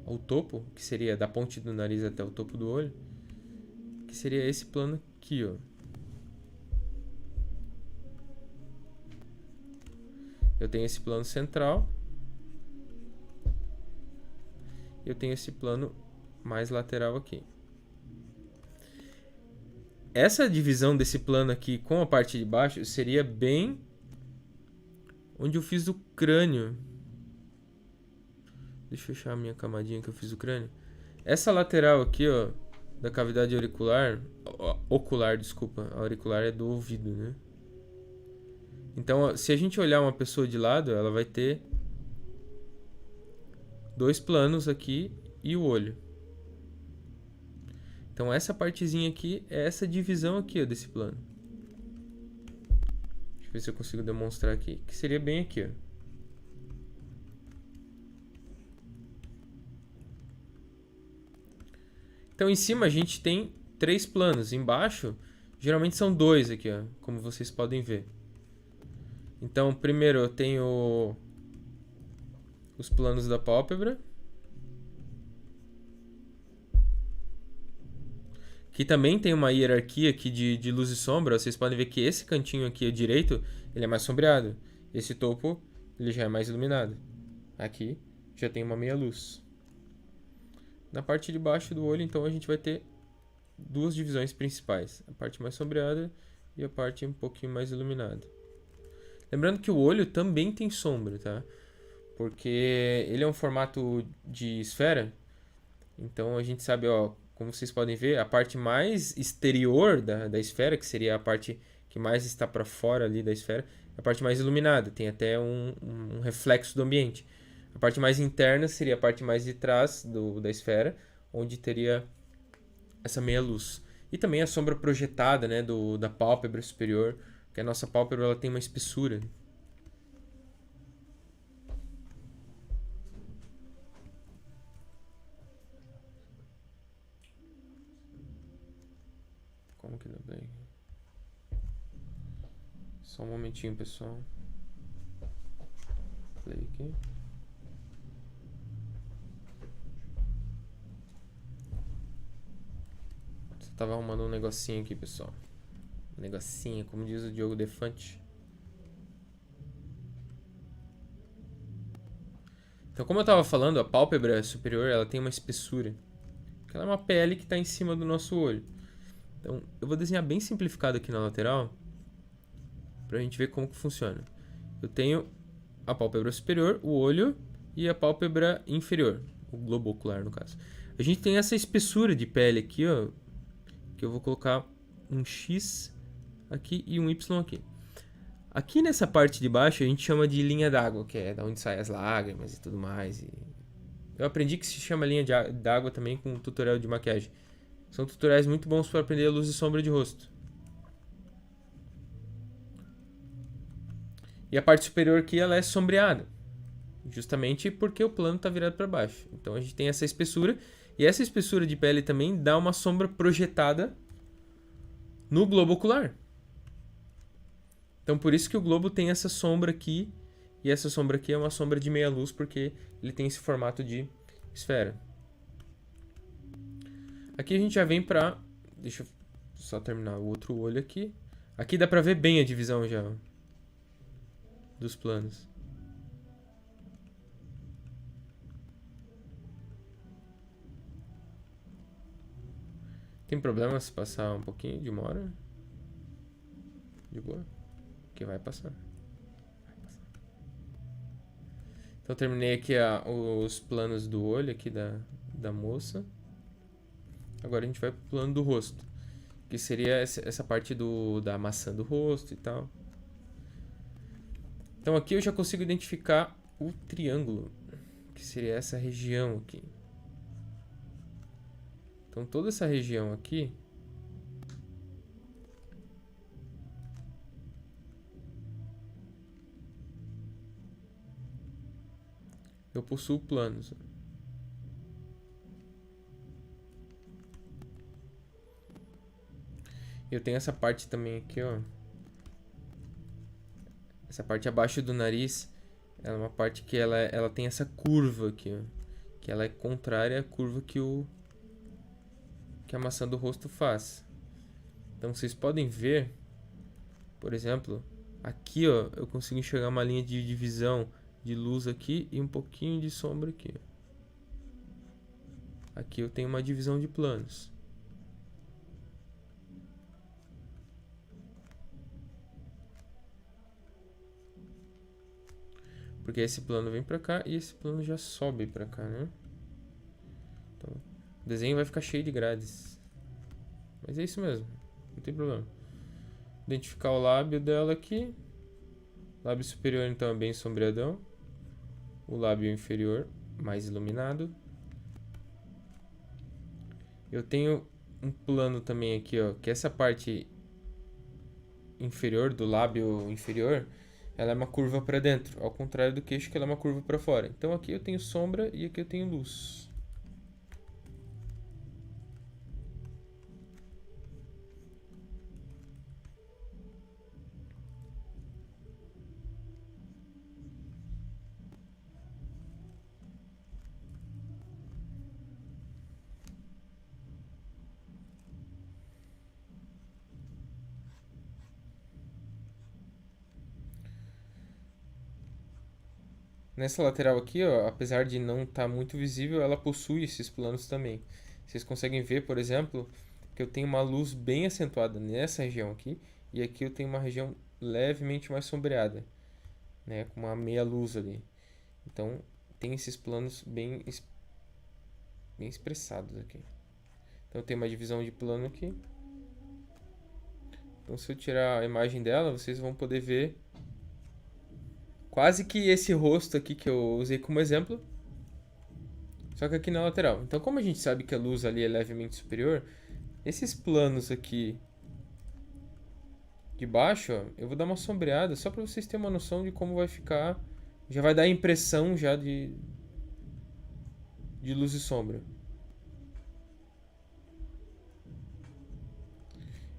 o topo, que seria da ponte do nariz até o topo do olho, que seria esse plano aqui, ó. Eu tenho esse plano central. E eu tenho esse plano mais lateral aqui. Essa divisão desse plano aqui com a parte de baixo seria bem onde eu fiz o crânio. Deixa eu fechar a minha camadinha que eu fiz o crânio. Essa lateral aqui, ó, da cavidade ocular, desculpa. A auricular é do ouvido, né? Então, ó, se a gente olhar uma pessoa de lado, ela vai ter 2 planos aqui e o olho. Então, essa partezinha aqui é essa divisão aqui, ó, desse plano. Deixa eu ver se eu consigo demonstrar aqui. Que seria bem aqui, ó. Então, em cima a gente tem 3 planos. Embaixo, geralmente são 2 aqui, ó, como vocês podem ver. Então, primeiro eu tenho os planos da pálpebra. Que também tem uma hierarquia aqui de luz e sombra. Vocês podem ver que esse cantinho aqui direito, ele é mais sombreado. Esse topo, ele já é mais iluminado. Aqui já tem uma meia luz. Na parte de baixo do olho, então, a gente vai ter 2 divisões principais. A parte mais sombreada e a parte um pouquinho mais iluminada. Lembrando que o olho também tem sombra, tá? Porque ele é um formato de esfera. Então a gente sabe, ó, como vocês podem ver, a parte mais exterior da esfera, que seria a parte que mais está para fora ali da esfera, é a parte mais iluminada. Tem até um reflexo do ambiente. A parte mais interna seria a parte mais de trás da esfera, onde teria essa meia luz. E também a sombra projetada, né, da pálpebra superior, que a nossa pálpebra ela tem uma espessura. Como que dá play? Só um momentinho, pessoal. Play aqui. Só tava arrumando um negocinho aqui, pessoal. Um negocinho, como diz o Diogo Defante. Então, como eu tava falando, a pálpebra superior ela tem uma espessura. Ela é uma pele que está em cima do nosso olho. Então, eu vou desenhar bem simplificado aqui na lateral, pra gente ver como que funciona. Eu tenho a pálpebra superior, o olho e a pálpebra inferior, o globo ocular no caso. A gente tem essa espessura de pele aqui, ó, que eu vou colocar um X aqui e um Y aqui. Aqui nessa parte de baixo a gente chama de linha d'água, que é da onde saem as lágrimas e tudo mais. Eu aprendi que se chama linha d'água também com um tutorial de maquiagem. São tutoriais muito bons para aprender a luz e sombra de rosto. E a parte superior aqui ela é sombreada, justamente porque o plano está virado para baixo. Então a gente tem essa espessura, e essa espessura de pele também dá uma sombra projetada no globo ocular. Então por isso que o globo tem essa sombra aqui, e essa sombra aqui é uma sombra de meia luz, porque ele tem esse formato de esfera. Aqui a gente já vem para... Deixa eu só terminar o outro olho aqui. Aqui dá para ver bem a divisão já dos planos. Tem problema se passar um pouquinho de uma hora? De boa? Que vai passar. Então terminei aqui os planos do olho aqui da moça. Agora a gente vai pro plano do rosto, que seria essa parte da maçã do rosto e tal. Então aqui eu já consigo identificar o triângulo, que seria essa região aqui. Então toda essa região aqui eu possuo planos. Eu tenho essa parte também aqui, ó. Essa parte abaixo do nariz, ela é uma parte que ela tem essa curva aqui, ó, que ela é contrária à curva que a maçã do rosto faz. Então vocês podem ver, por exemplo, aqui, ó, eu consigo enxergar uma linha de divisão de luz aqui e um pouquinho de sombra aqui. Aqui eu tenho uma divisão de planos. Porque esse plano vem pra cá e esse plano já sobe pra cá, né? Então, o desenho vai ficar cheio de grades. Mas é isso mesmo, não tem problema. Identificar o lábio dela aqui. Lábio superior então é bem sombreadão. O lábio inferior mais iluminado. Eu tenho um plano também aqui, ó, que essa parte inferior do lábio inferior, ela é uma curva para dentro, ao contrário do queixo que ela é uma curva para fora. Então aqui eu tenho sombra e aqui eu tenho luz. Nessa lateral aqui, ó, apesar de não estar muito visível, ela possui esses planos também. Vocês conseguem ver, por exemplo, que eu tenho uma luz bem acentuada nessa região aqui, e aqui eu tenho uma região levemente mais sombreada, né, com uma meia luz ali. Então, tem esses planos bem expressados aqui. Então, eu tenho uma divisão de plano aqui. Então, se eu tirar a imagem dela, vocês vão poder ver quase que esse rosto aqui que eu usei como exemplo, só que aqui na lateral. Então, como a gente sabe que a luz ali é levemente superior, esses planos aqui de baixo, ó, eu vou dar uma sombreada só para vocês terem uma noção de como vai ficar. Já vai dar a impressão já de luz e sombra.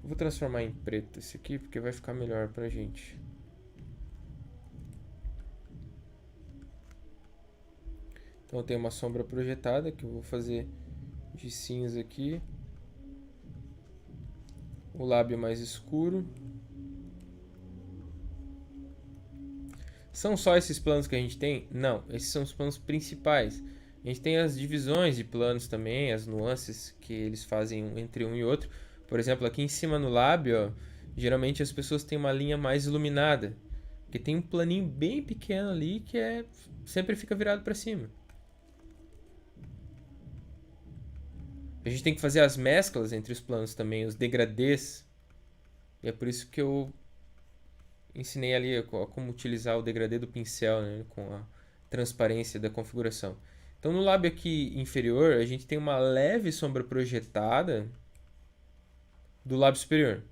Eu vou transformar em preto esse aqui porque vai ficar melhor pra gente. Então eu tenho uma sombra projetada que eu vou fazer de cinza aqui. O lábio mais escuro. São só esses planos que a gente tem? Não, esses são os planos principais. A gente tem as divisões de planos também, as nuances que eles fazem entre um e outro. Por exemplo, aqui em cima no lábio, ó, geralmente as pessoas têm uma linha mais iluminada. Porque tem um planinho bem pequeno ali que sempre fica virado para cima. A gente tem que fazer as mesclas entre os planos também, os degradês. E é por isso que eu ensinei ali como utilizar o degradê do pincel, né, com a transparência da configuração. Então no lábio aqui inferior, a gente tem uma leve sombra projetada do lábio superior.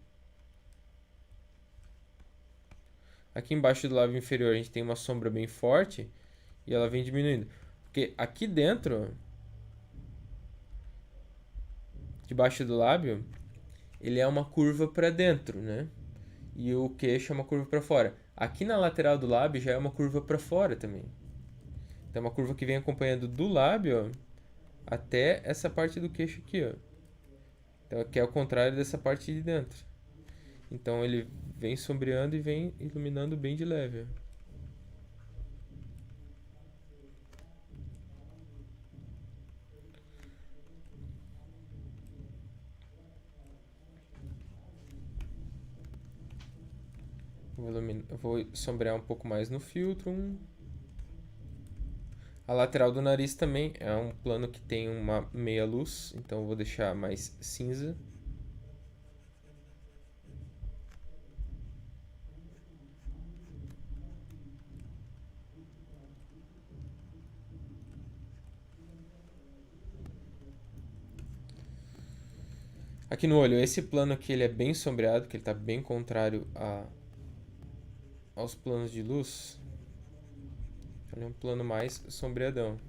Aqui embaixo do lábio inferior a gente tem uma sombra bem forte e ela vem diminuindo. Porque aqui dentro, debaixo do lábio, ele é uma curva para dentro, né? E o queixo é uma curva para fora. Aqui na lateral do lábio já é uma curva para fora também. Então é uma curva que vem acompanhando do lábio, ó, até essa parte do queixo aqui, ó. Então aqui é o contrário dessa parte de dentro. Então ele vem sombreando e vem iluminando bem de leve, ó. Vou sombrear um pouco mais no filtro. A lateral do nariz também é um plano que tem uma meia luz, então eu vou deixar mais cinza. Aqui no olho, esse plano aqui ele é bem sombreado, que ele está bem contrário aos planos de luz. Ele é um plano mais sombreadão.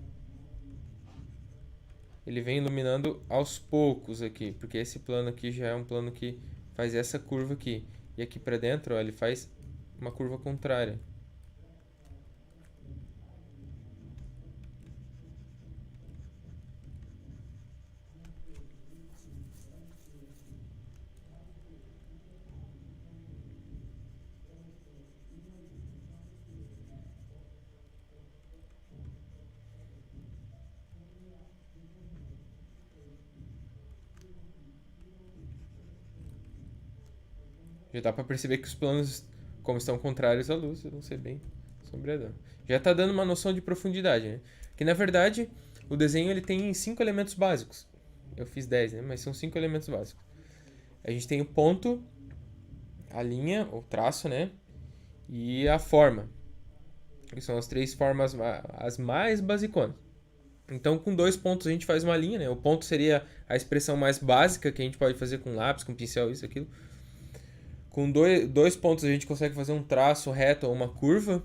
Ele vem iluminando aos poucos aqui, porque esse plano aqui já é um plano que faz essa curva aqui. E aqui para dentro, ó, ele faz uma curva contrária. Já dá para perceber que os planos, como estão contrários à luz, vão ser bem sombreadão. Já está dando uma noção de profundidade, né? Que na verdade, o desenho ele tem 5 elementos básicos. Eu fiz 10, né? Mas são 5 elementos básicos. A gente tem o ponto, a linha, o traço, né? E a forma. Que são as 3 formas as mais basiconas. Então, com 2 pontos a gente faz uma linha, né? O ponto seria a expressão mais básica que a gente pode fazer com lápis, com pincel, isso, aquilo. Com dois pontos a gente consegue fazer um traço reto ou uma curva.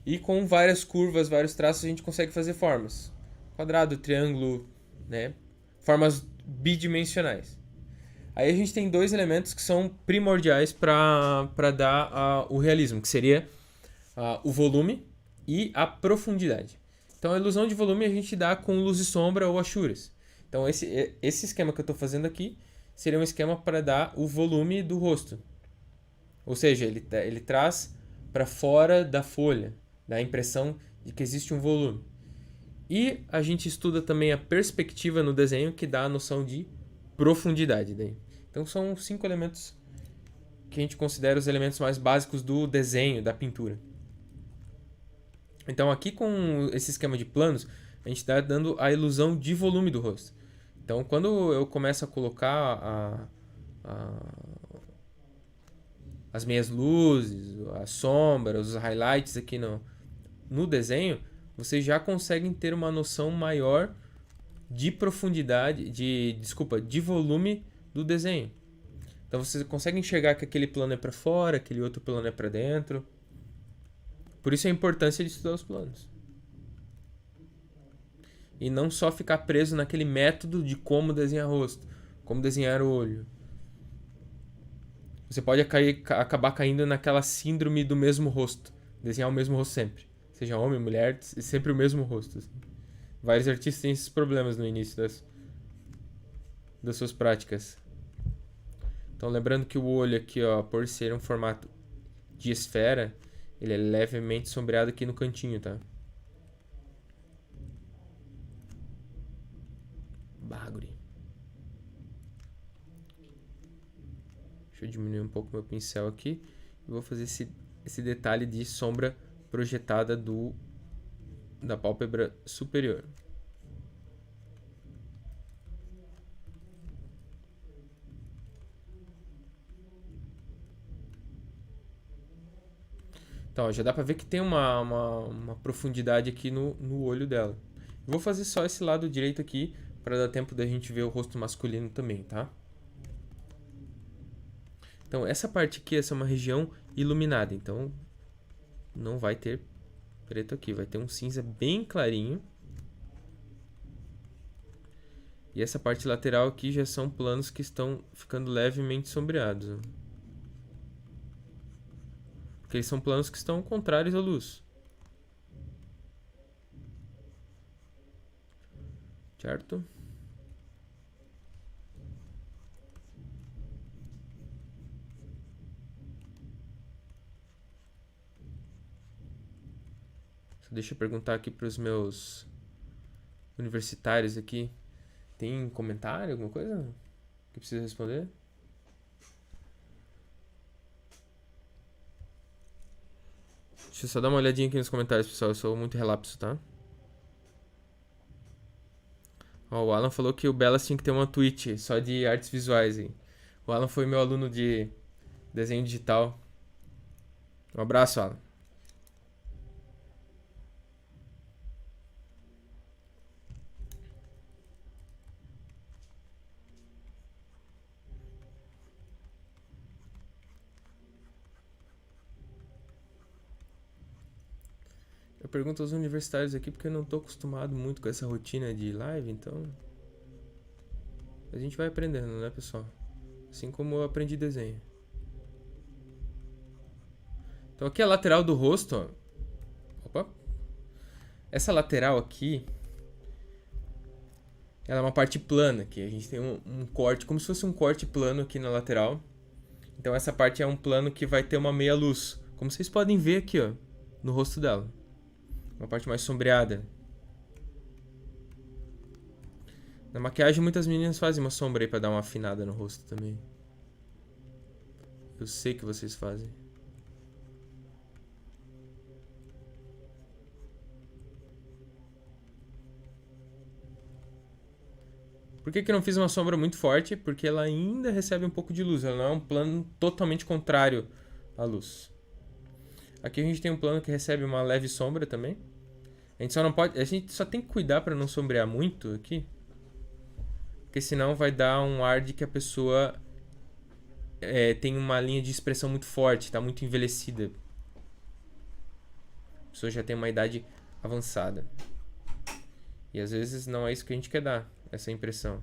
E com várias curvas, vários traços, a gente consegue fazer formas. Quadrado, triângulo, né? Formas bidimensionais. Aí a gente tem 2 elementos que são primordiais para dar o realismo, que seria o volume e a profundidade. Então a ilusão de volume a gente dá com luz e sombra ou achuras. Então esse esquema que eu estou fazendo aqui seria um esquema para dar o volume do rosto. Ou seja, ele traz para fora da folha, dá a impressão de que existe um volume. E a gente estuda também a perspectiva no desenho, que dá a noção de profundidade. Daí. Então são 5 elementos que a gente considera os elementos mais básicos do desenho, da pintura. Então aqui com esse esquema de planos, a gente está dando a ilusão de volume do rosto. Então quando eu começo a colocar as meias luzes, as sombras, os highlights aqui no desenho, vocês já conseguem ter uma noção maior de profundidade, de volume do desenho. Então vocês conseguem enxergar que aquele plano é para fora, aquele outro plano é para dentro. Por isso a importância de estudar os planos. E não só ficar preso naquele método de como desenhar rosto, como desenhar o olho. Você pode acabar caindo naquela síndrome do mesmo rosto. Desenhar o mesmo rosto sempre. Seja homem, mulher, sempre o mesmo rosto. Assim. Vários artistas têm esses problemas no início das suas práticas. Então lembrando que o olho aqui, ó, por ser um formato de esfera, ele é levemente sombreado aqui no cantinho, tá? Bagre. Deixa eu diminuir um pouco meu pincel aqui. E vou fazer esse detalhe de sombra projetada da pálpebra, né, da pálpebra, da pálpebra superior. Superior. Superior. Superior. Superior. Superior. Superior. Superior. Superior. Superior. Superior. Superior. Superior. Superior. Superior. Superior. Superior. Superior. Superior. Superior. Então, ó, já dá pra ver que tem uma profundidade aqui no olho dela. Eu vou fazer só esse lado direito aqui, pra dar tempo da gente ver o rosto masculino também, tá? Então, essa parte aqui, essa é uma região iluminada, então não vai ter preto aqui, vai ter um cinza bem clarinho. E essa parte lateral aqui já são planos que estão ficando levemente sombreados, ó. Porque eles são planos que estão contrários à luz. Certo? Deixa eu perguntar aqui para os meus universitários aqui. Tem comentário, alguma coisa que precisa responder? Deixa eu só dar uma olhadinha aqui nos comentários, pessoal. Eu sou muito relapso, tá? Ó, o Alan falou que o Belas tinha que ter uma Twitch só de artes visuais, hein? O Alan foi meu aluno de desenho digital. Um abraço, Alan. Eu pergunto aos universitários aqui porque eu não tô acostumado muito com essa rotina de live, então a gente vai aprendendo, né, pessoal? Assim como eu aprendi desenho. Então aqui é a lateral do rosto, ó. Opa. Essa lateral aqui, ela é uma parte plana aqui. A gente tem um corte, como se fosse um corte plano aqui na lateral. Então essa parte é um plano que vai ter uma meia luz. Como vocês podem ver aqui, ó, no rosto dela. Uma parte mais sombreada. Na maquiagem muitas meninas fazem uma sombra aí pra dar uma afinada no rosto também. Eu sei que vocês fazem. Por que que eu não fiz uma sombra muito forte? Porque ela ainda recebe um pouco de luz. Ela não é um plano totalmente contrário à luz. Aqui a gente tem um plano que recebe uma leve sombra também. A gente só não pode, a gente só tem que cuidar para não sombrear muito aqui, porque senão vai dar um ar de que a pessoa tem uma linha de expressão muito forte, está muito envelhecida. A pessoa já tem uma idade avançada. E às vezes não é isso que a gente quer dar, essa impressão.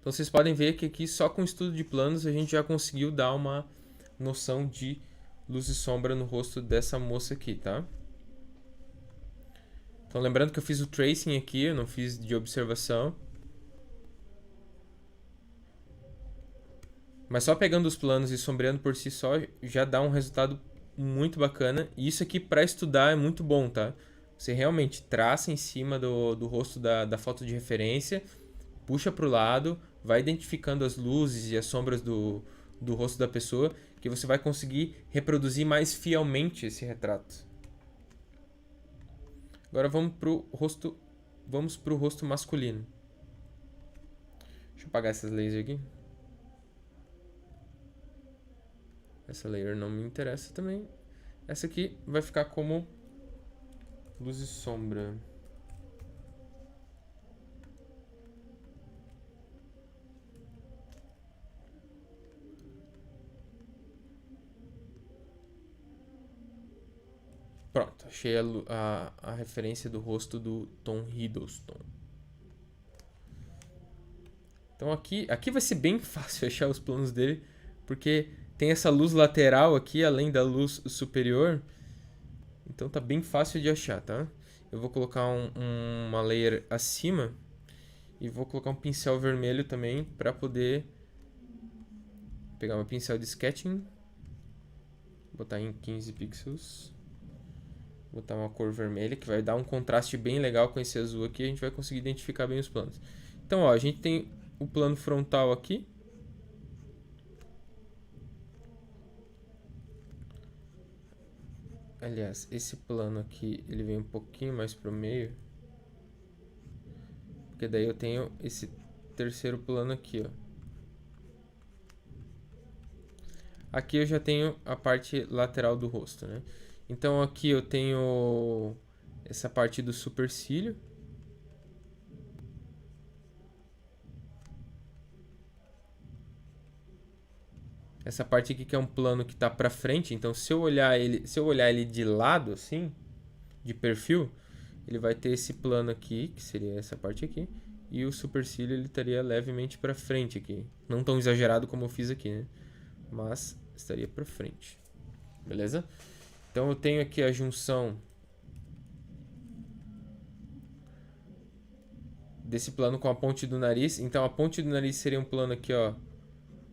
Então vocês podem ver que aqui só com o estudo de planos a gente já conseguiu dar uma noção de luz e sombra no rosto dessa moça aqui, tá? Então lembrando que eu fiz o tracing aqui, eu não fiz de observação. Mas só pegando os planos e sombreando por si só já dá um resultado muito bacana. E isso aqui para estudar é muito bom, tá? Você realmente traça em cima do rosto da foto de referência, puxa para o lado, vai identificando as luzes e as sombras do rosto da pessoa, que você vai conseguir reproduzir mais fielmente esse retrato. Agora vamos pro rosto masculino. Deixa eu apagar essas lasers aqui. Essa layer não me interessa também. Essa aqui vai ficar como luz e sombra. Pronto, achei a referência do rosto do Tom Hiddleston. Então aqui vai ser bem fácil achar os planos dele, porque tem essa luz lateral aqui, além da luz superior. Então tá bem fácil de achar, tá? Eu vou colocar uma layer acima e vou colocar um pincel vermelho também para poder pegar meu pincel de sketching, botar em 15 pixels, botar uma cor vermelha que vai dar um contraste bem legal com esse azul aqui, a gente vai conseguir identificar bem os planos. Então, ó, a gente tem o plano frontal aqui. Aliás, esse plano aqui, ele vem um pouquinho mais pro meio. Porque daí eu tenho esse terceiro plano aqui, ó. aqui eu já tenho a parte lateral do rosto, né? Então aqui eu tenho essa parte do supercílio. Essa parte aqui que é um plano que está para frente, então se eu olhar ele de lado assim, de perfil, ele vai ter esse plano aqui, que seria essa parte aqui, e o supercílio ele estaria levemente para frente aqui, não tão exagerado como eu fiz aqui, né? Mas estaria para frente. Beleza? Então eu tenho aqui a junção desse plano com a ponte do nariz. Então a ponte do nariz seria um plano aqui, ó,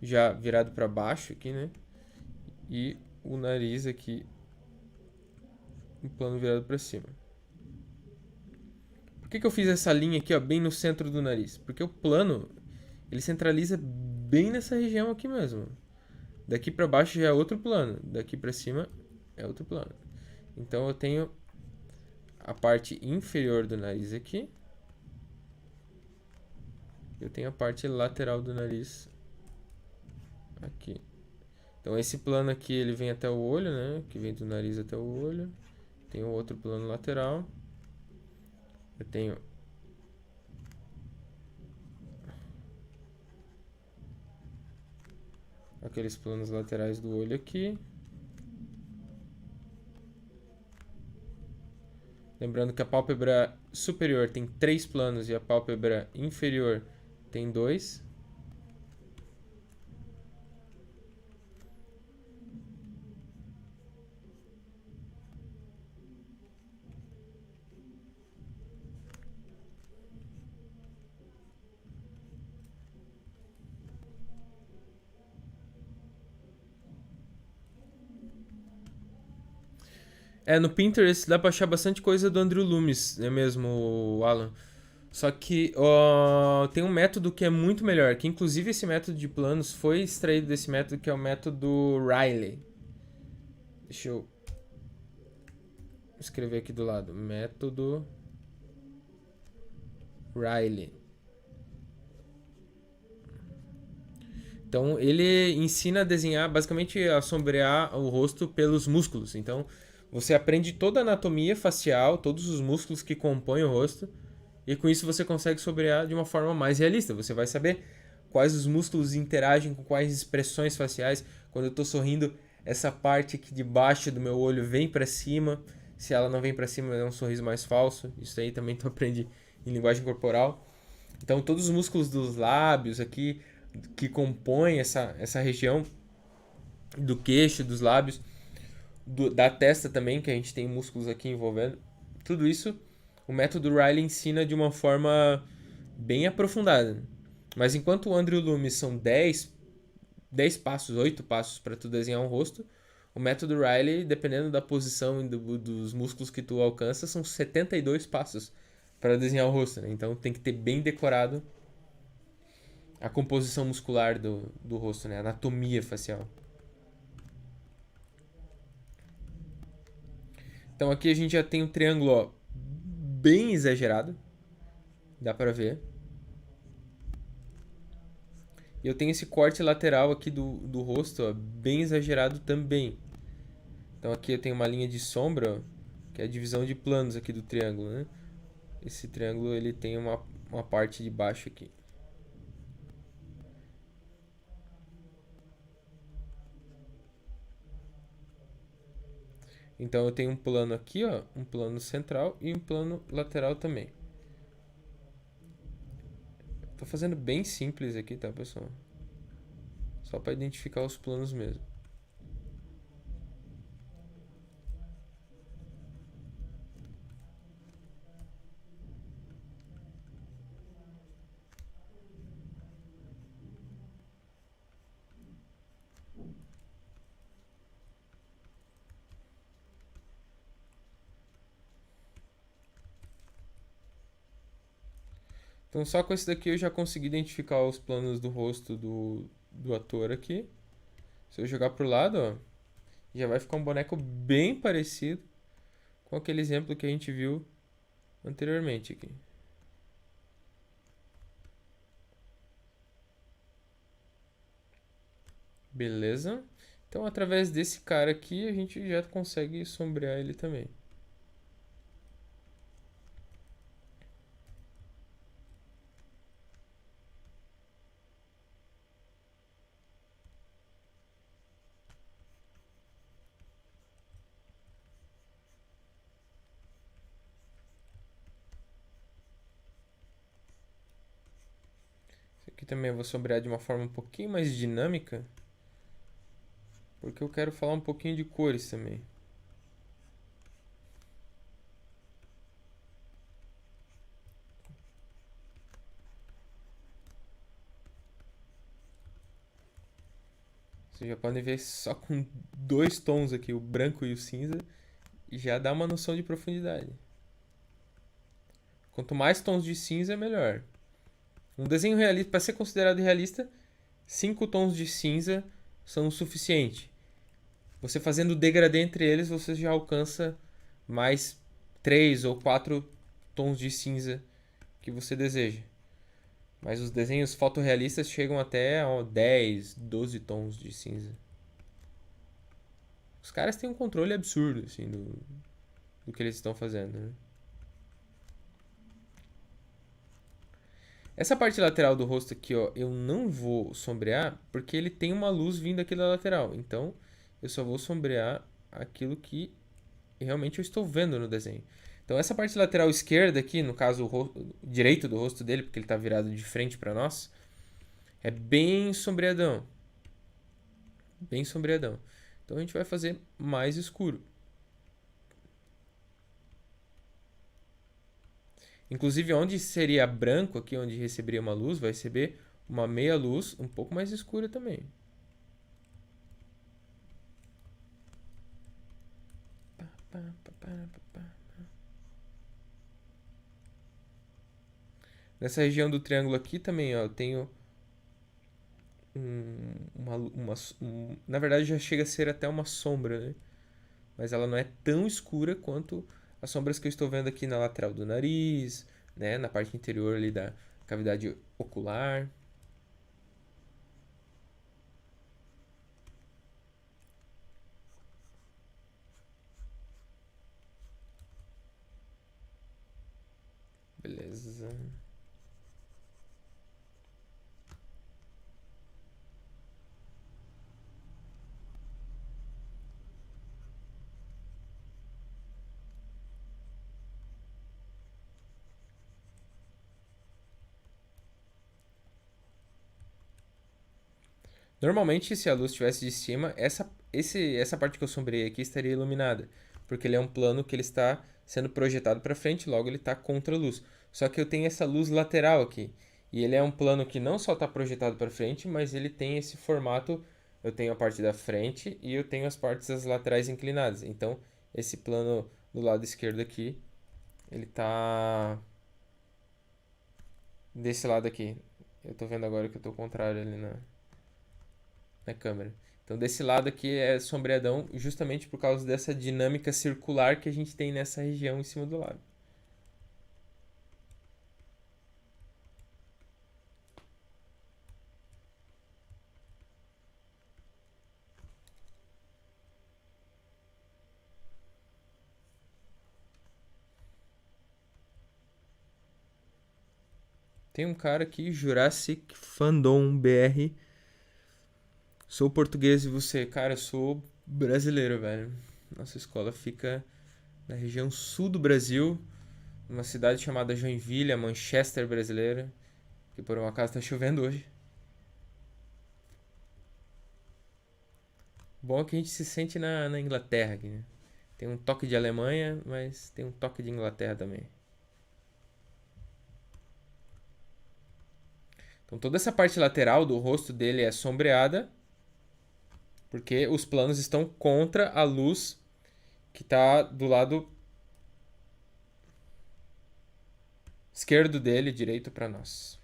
já virado para baixo aqui, né? E o nariz aqui, um plano virado para cima. Por que eu fiz essa linha aqui, ó, bem no centro do nariz? Porque o plano, ele centraliza bem nessa região aqui mesmo. Daqui para baixo já é outro plano, daqui para cima é outro plano. Então eu tenho a parte inferior do nariz aqui. Eu tenho a parte lateral do nariz aqui. Então esse plano aqui ele vem até o olho, né? Que vem do nariz até o olho. Tem um outro plano lateral. Eu tenho aqueles planos laterais do olho aqui. Lembrando que a pálpebra superior tem 3 planos e a pálpebra inferior tem 2. No Pinterest dá pra achar bastante coisa do Andrew Loomis, é mesmo, Alan? Só que tem um método que é muito melhor, que inclusive esse método de planos foi extraído desse método, que é o método Riley. Deixa eu escrever aqui do lado. Método Riley. Então ele ensina a desenhar, basicamente a sombrear o rosto pelos músculos. Então você aprende toda a anatomia facial, todos os músculos que compõem o rosto, e com isso você consegue sombrear de uma forma mais realista. Você vai saber quais os músculos interagem com quais expressões faciais. Quando eu estou sorrindo, essa parte aqui de baixo do meu olho vem para cima. Se ela não vem para cima, é um sorriso mais falso. Isso aí também tu aprende em linguagem corporal. Então todos os músculos dos lábios aqui que compõem essa região do queixo, dos lábios, da testa também, que a gente tem músculos aqui envolvendo. Tudo isso o método Riley ensina de uma forma bem aprofundada. Mas enquanto o Andrew Loomis são 10 passos, 8 passos para tu desenhar um rosto, o método Riley, dependendo da posição e dos músculos que tu alcança, são 72 passos para desenhar o rosto, né? Então tem que ter bem decorado a composição muscular do rosto, né? A anatomia facial. Então aqui a gente já tem um triângulo, ó, bem exagerado. Dá pra ver. E eu tenho esse corte lateral aqui do rosto, ó, bem exagerado também. Então aqui eu tenho uma linha de sombra, ó, que é a divisão de planos aqui do triângulo, né? Esse triângulo ele tem uma parte de baixo aqui. Então eu tenho um plano aqui, ó, um plano central e um plano lateral também. Tô fazendo bem simples aqui, tá, pessoal? Só para identificar os planos mesmo. Então só com esse daqui eu já consegui identificar os planos do rosto do ator aqui. Se eu jogar pro lado, ó, já vai ficar um boneco bem parecido com aquele exemplo que a gente viu anteriormente aqui. Beleza? Então, através desse cara aqui, a gente já consegue sombrear ele também. Esse aqui também eu vou sombrear de uma forma um pouquinho mais dinâmica, porque eu quero falar um pouquinho de cores também. Vocês já podem ver só com dois tons aqui, o branco e o cinza, já dá uma noção de profundidade. Quanto mais tons de cinza, melhor. Um desenho realista, para ser considerado realista, 5 tons de cinza são o suficiente. Você fazendo o degradê entre eles, você já alcança mais 3 ou 4 tons de cinza que você deseja. Mas os desenhos fotorrealistas chegam até 10, 12 tons de cinza. Os caras têm um controle absurdo assim, do que eles estão fazendo. Né? Essa parte lateral do rosto aqui, ó, eu não vou sombrear porque ele tem uma luz vindo aqui da lateral. Então, eu só vou sombrear aquilo que realmente eu estou vendo no desenho. Então, essa parte lateral esquerda aqui, no caso o direito do rosto dele, porque ele está virado de frente para nós, é bem sombreadão. Bem sombreadão. Então, a gente vai fazer mais escuro. Inclusive, onde seria branco aqui, onde receberia uma luz, vai receber uma meia luz um pouco mais escura também. Nessa região do triângulo aqui também, ó, eu tenho na verdade já chega a ser até uma sombra, né? Mas ela não é tão escura quanto as sombras que eu estou vendo aqui na lateral do nariz, né? Na parte interior ali da cavidade ocular. Beleza. Normalmente, se a luz estivesse de cima, essa parte que eu sombreei aqui estaria iluminada, porque ele é um plano que ele está sendo projetado para frente, logo ele está contra a luz. Só que eu tenho essa luz lateral aqui, e ele é um plano que não só está projetado para frente, mas ele tem esse formato. Eu tenho a parte da frente e eu tenho as partes das laterais inclinadas. Então, esse plano do lado esquerdo aqui, ele está desse lado aqui. Eu estou vendo agora que eu estou contrário ali na câmera. Então, desse lado aqui é sombreadão justamente por causa dessa dinâmica circular que a gente tem nessa região em cima do lábio. Tem um cara aqui, Jurassic Fandom BR. Sou português e você? Cara, eu sou brasileiro, velho. Nossa escola fica na região sul do Brasil, numa cidade chamada Joinville, a Manchester brasileira, que por um acaso tá chovendo hoje. Bom é que a gente se sente na Inglaterra aqui, né? Tem um toque de Alemanha, mas tem um toque de Inglaterra também. Então toda essa parte lateral do rosto dele é sombreada, porque os planos estão contra a luz que está do lado esquerdo dele, direito para nós.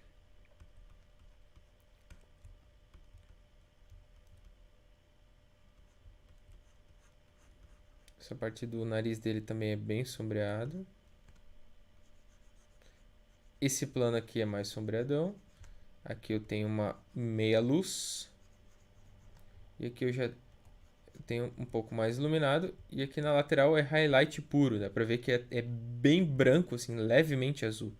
Essa parte do nariz dele também é bem sombreado. Esse plano aqui é mais sombreadão. Aqui eu tenho uma meia luz. E aqui eu já tem um pouco mais iluminado. E aqui na lateral é highlight puro. Dá pra ver que é bem branco, assim, levemente azul.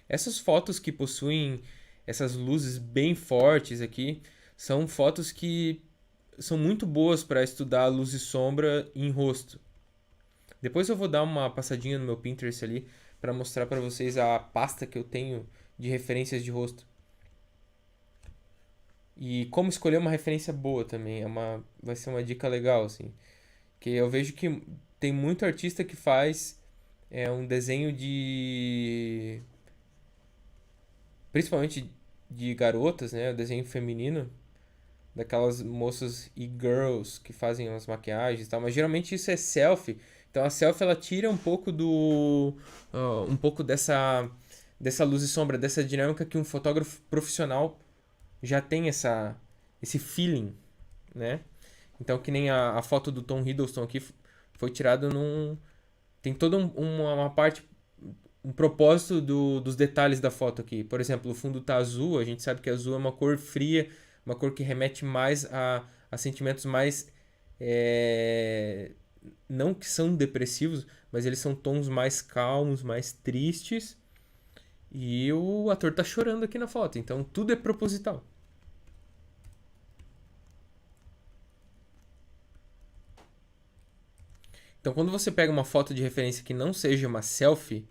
Essas fotos que possuem essas luzes bem fortes aqui são fotos que são muito boas para estudar luz e sombra em rosto. Depois eu vou dar uma passadinha no meu Pinterest ali para mostrar para vocês a pasta que eu tenho de referências de rosto. E como escolher uma referência boa também, vai ser uma dica legal, assim. Que eu vejo que tem muito artista que faz um desenho de... Principalmente de garotas, né? O desenho feminino. Daquelas moças e girls que fazem as maquiagens e tal. Mas geralmente isso é selfie. Então a selfie ela tira um pouco um pouco dessa luz e sombra, dessa dinâmica que um fotógrafo profissional já tem esse feeling, né? Então, que nem a foto do Tom Hiddleston aqui foi tirada num. Tem toda uma parte, um propósito dos detalhes da foto aqui. Por exemplo, o fundo tá azul, a gente sabe que azul é uma cor fria, uma cor que remete mais a sentimentos mais. É, não que são depressivos, mas eles são tons mais calmos, mais tristes. E o ator tá chorando aqui na foto, então tudo é proposital. Então, quando você pega uma foto de referência que não seja uma selfie,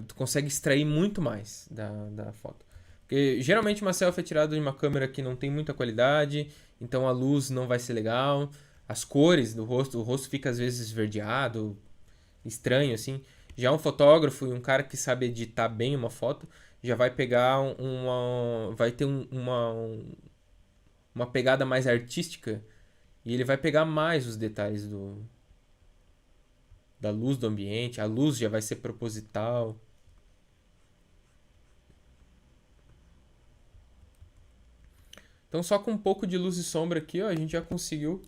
tu consegue extrair muito mais da foto. Porque geralmente uma selfie é tirada de uma câmera que não tem muita qualidade, então a luz não vai ser legal, as cores do rosto, o rosto fica às vezes esverdeado, estranho assim. Já um fotógrafo e um cara que sabe editar bem uma foto, já vai pegar vai ter uma pegada mais artística e ele vai pegar mais os detalhes da luz do ambiente, a luz já vai ser proposital. Então só com um pouco de luz e sombra aqui, ó, a gente já conseguiu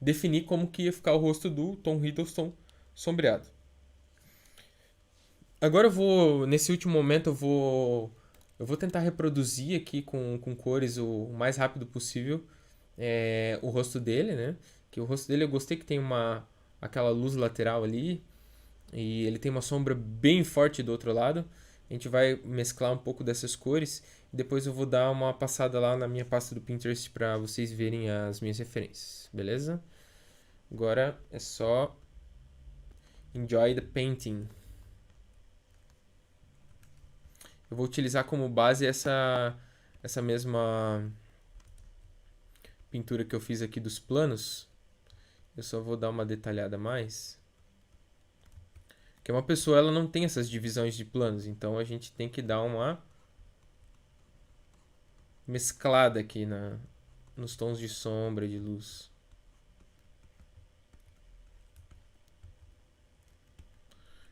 definir como que ia ficar o rosto do Tom Hiddleston sombreado. Agora nesse último momento eu vou tentar reproduzir aqui com cores o mais rápido possível o rosto dele, né? Que o rosto dele eu gostei que tem aquela luz lateral ali e ele tem uma sombra bem forte do outro lado. A gente vai mesclar um pouco dessas cores e depois eu vou dar uma passada lá na minha pasta do Pinterest para vocês verem as minhas referências, beleza? Agora é só enjoy the painting. Eu vou utilizar como base essa mesma pintura que eu fiz aqui dos planos. Eu só vou dar uma detalhada a mais. Porque uma pessoa ela não tem essas divisões de planos, então a gente tem que dar uma mesclada aqui nos tons de sombra e de luz.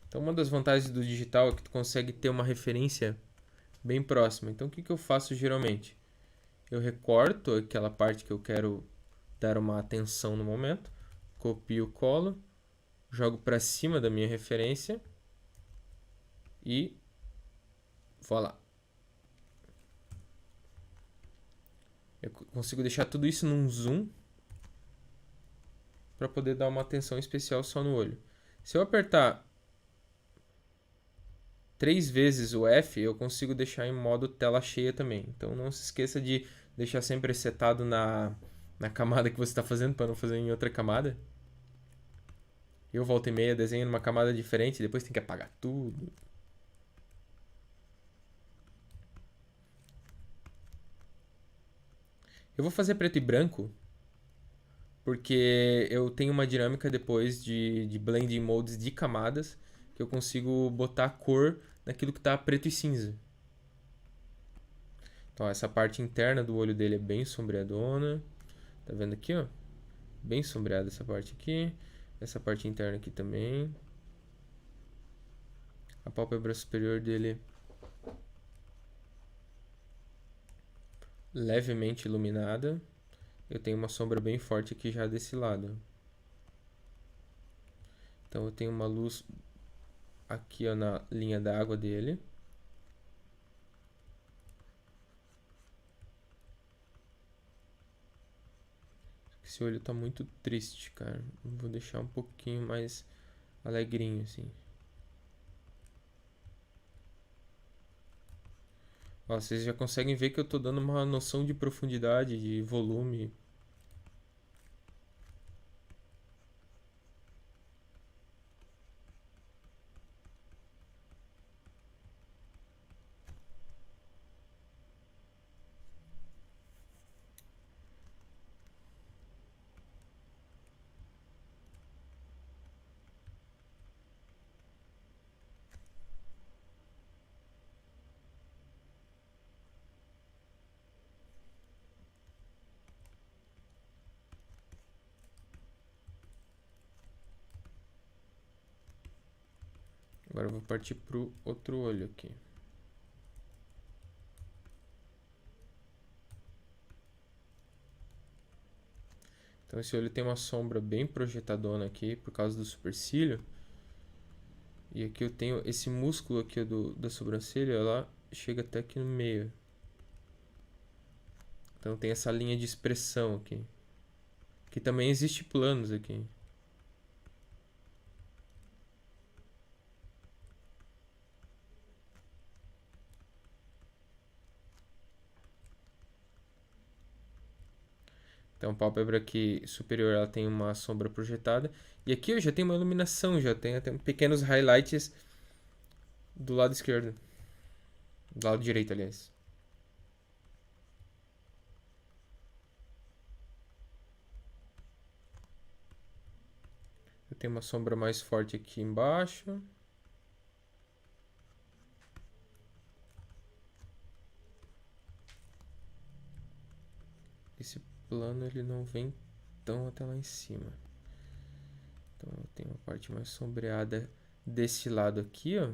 Então uma das vantagens do digital é que tu consegue ter uma referência bem próxima. Então o que eu faço geralmente? Eu recorto aquela parte que eu quero dar uma atenção no momento, copio, colo, jogo para cima da minha referência e voilà. Eu consigo deixar tudo isso num zoom para poder dar uma atenção especial só no olho. Se eu apertar 3 vezes o F, eu consigo deixar em modo tela cheia também. Então não se esqueça de deixar sempre setado na camada que você está fazendo para não fazer em outra camada. Eu volta e meia desenho numa camada diferente, depois tem que apagar tudo. Eu vou fazer preto e branco porque eu tenho uma dinâmica depois de blending modes de camadas que eu consigo botar cor naquilo que está preto e cinza. Então essa parte interna do olho dele é bem sombreadona. Tá vendo aqui, ó? Bem sombreada essa parte aqui. Essa parte interna aqui também. A pálpebra superior dele levemente iluminada. Eu tenho uma sombra bem forte aqui já desse lado. Então eu tenho uma luz aqui, ó, na linha d'água dele. Esse olho tá muito triste, cara. Vou deixar um pouquinho mais alegrinho, assim. Ó, vocês já conseguem ver que eu tô dando uma noção de profundidade, de volume. Agora eu vou partir pro outro olho aqui. Então esse olho tem uma sombra bem projetadona aqui por causa do supercílio. E aqui eu tenho esse músculo aqui da sobrancelha, ela chega até aqui no meio. Então tem essa linha de expressão aqui. Que também existe planos aqui. Então a pálpebra aqui superior ela tem uma sombra projetada. E aqui eu já tenho uma iluminação, já tenho até pequenos highlights do lado esquerdo. Do lado direito, aliás. Eu tenho uma sombra mais forte aqui embaixo. Esse plano ele não vem tão até lá em cima. Então eu tenho uma parte mais sombreada desse lado aqui, ó.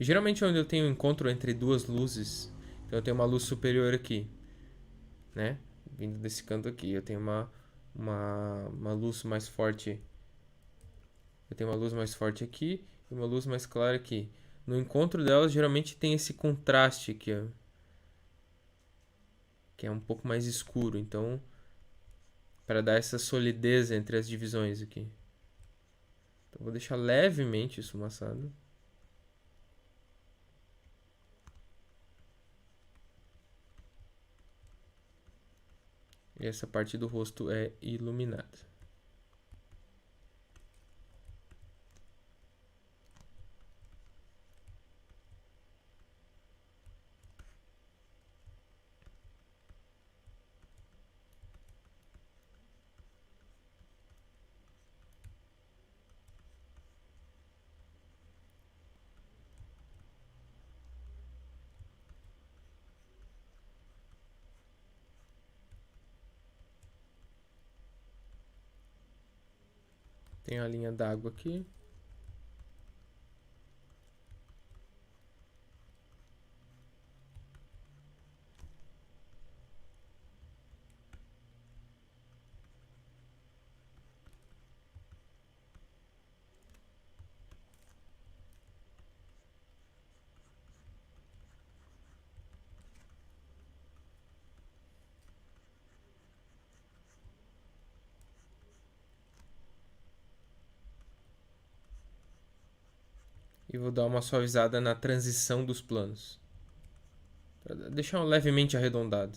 E geralmente é onde eu tenho encontro entre duas luzes, então eu tenho uma luz superior aqui, né? Vindo desse canto aqui. Eu tenho uma luz mais forte. Eu tenho uma luz mais forte aqui e uma luz mais clara aqui. No encontro delas, geralmente tem esse contraste aqui, ó, que é um pouco mais escuro. Então, para dar essa solidez entre as divisões aqui. Então, vou deixar levemente esfumaçado. E essa parte do rosto é iluminada. Tem a linha d'água aqui. E vou dar uma suavizada na transição dos planos. Pra deixar levemente arredondado.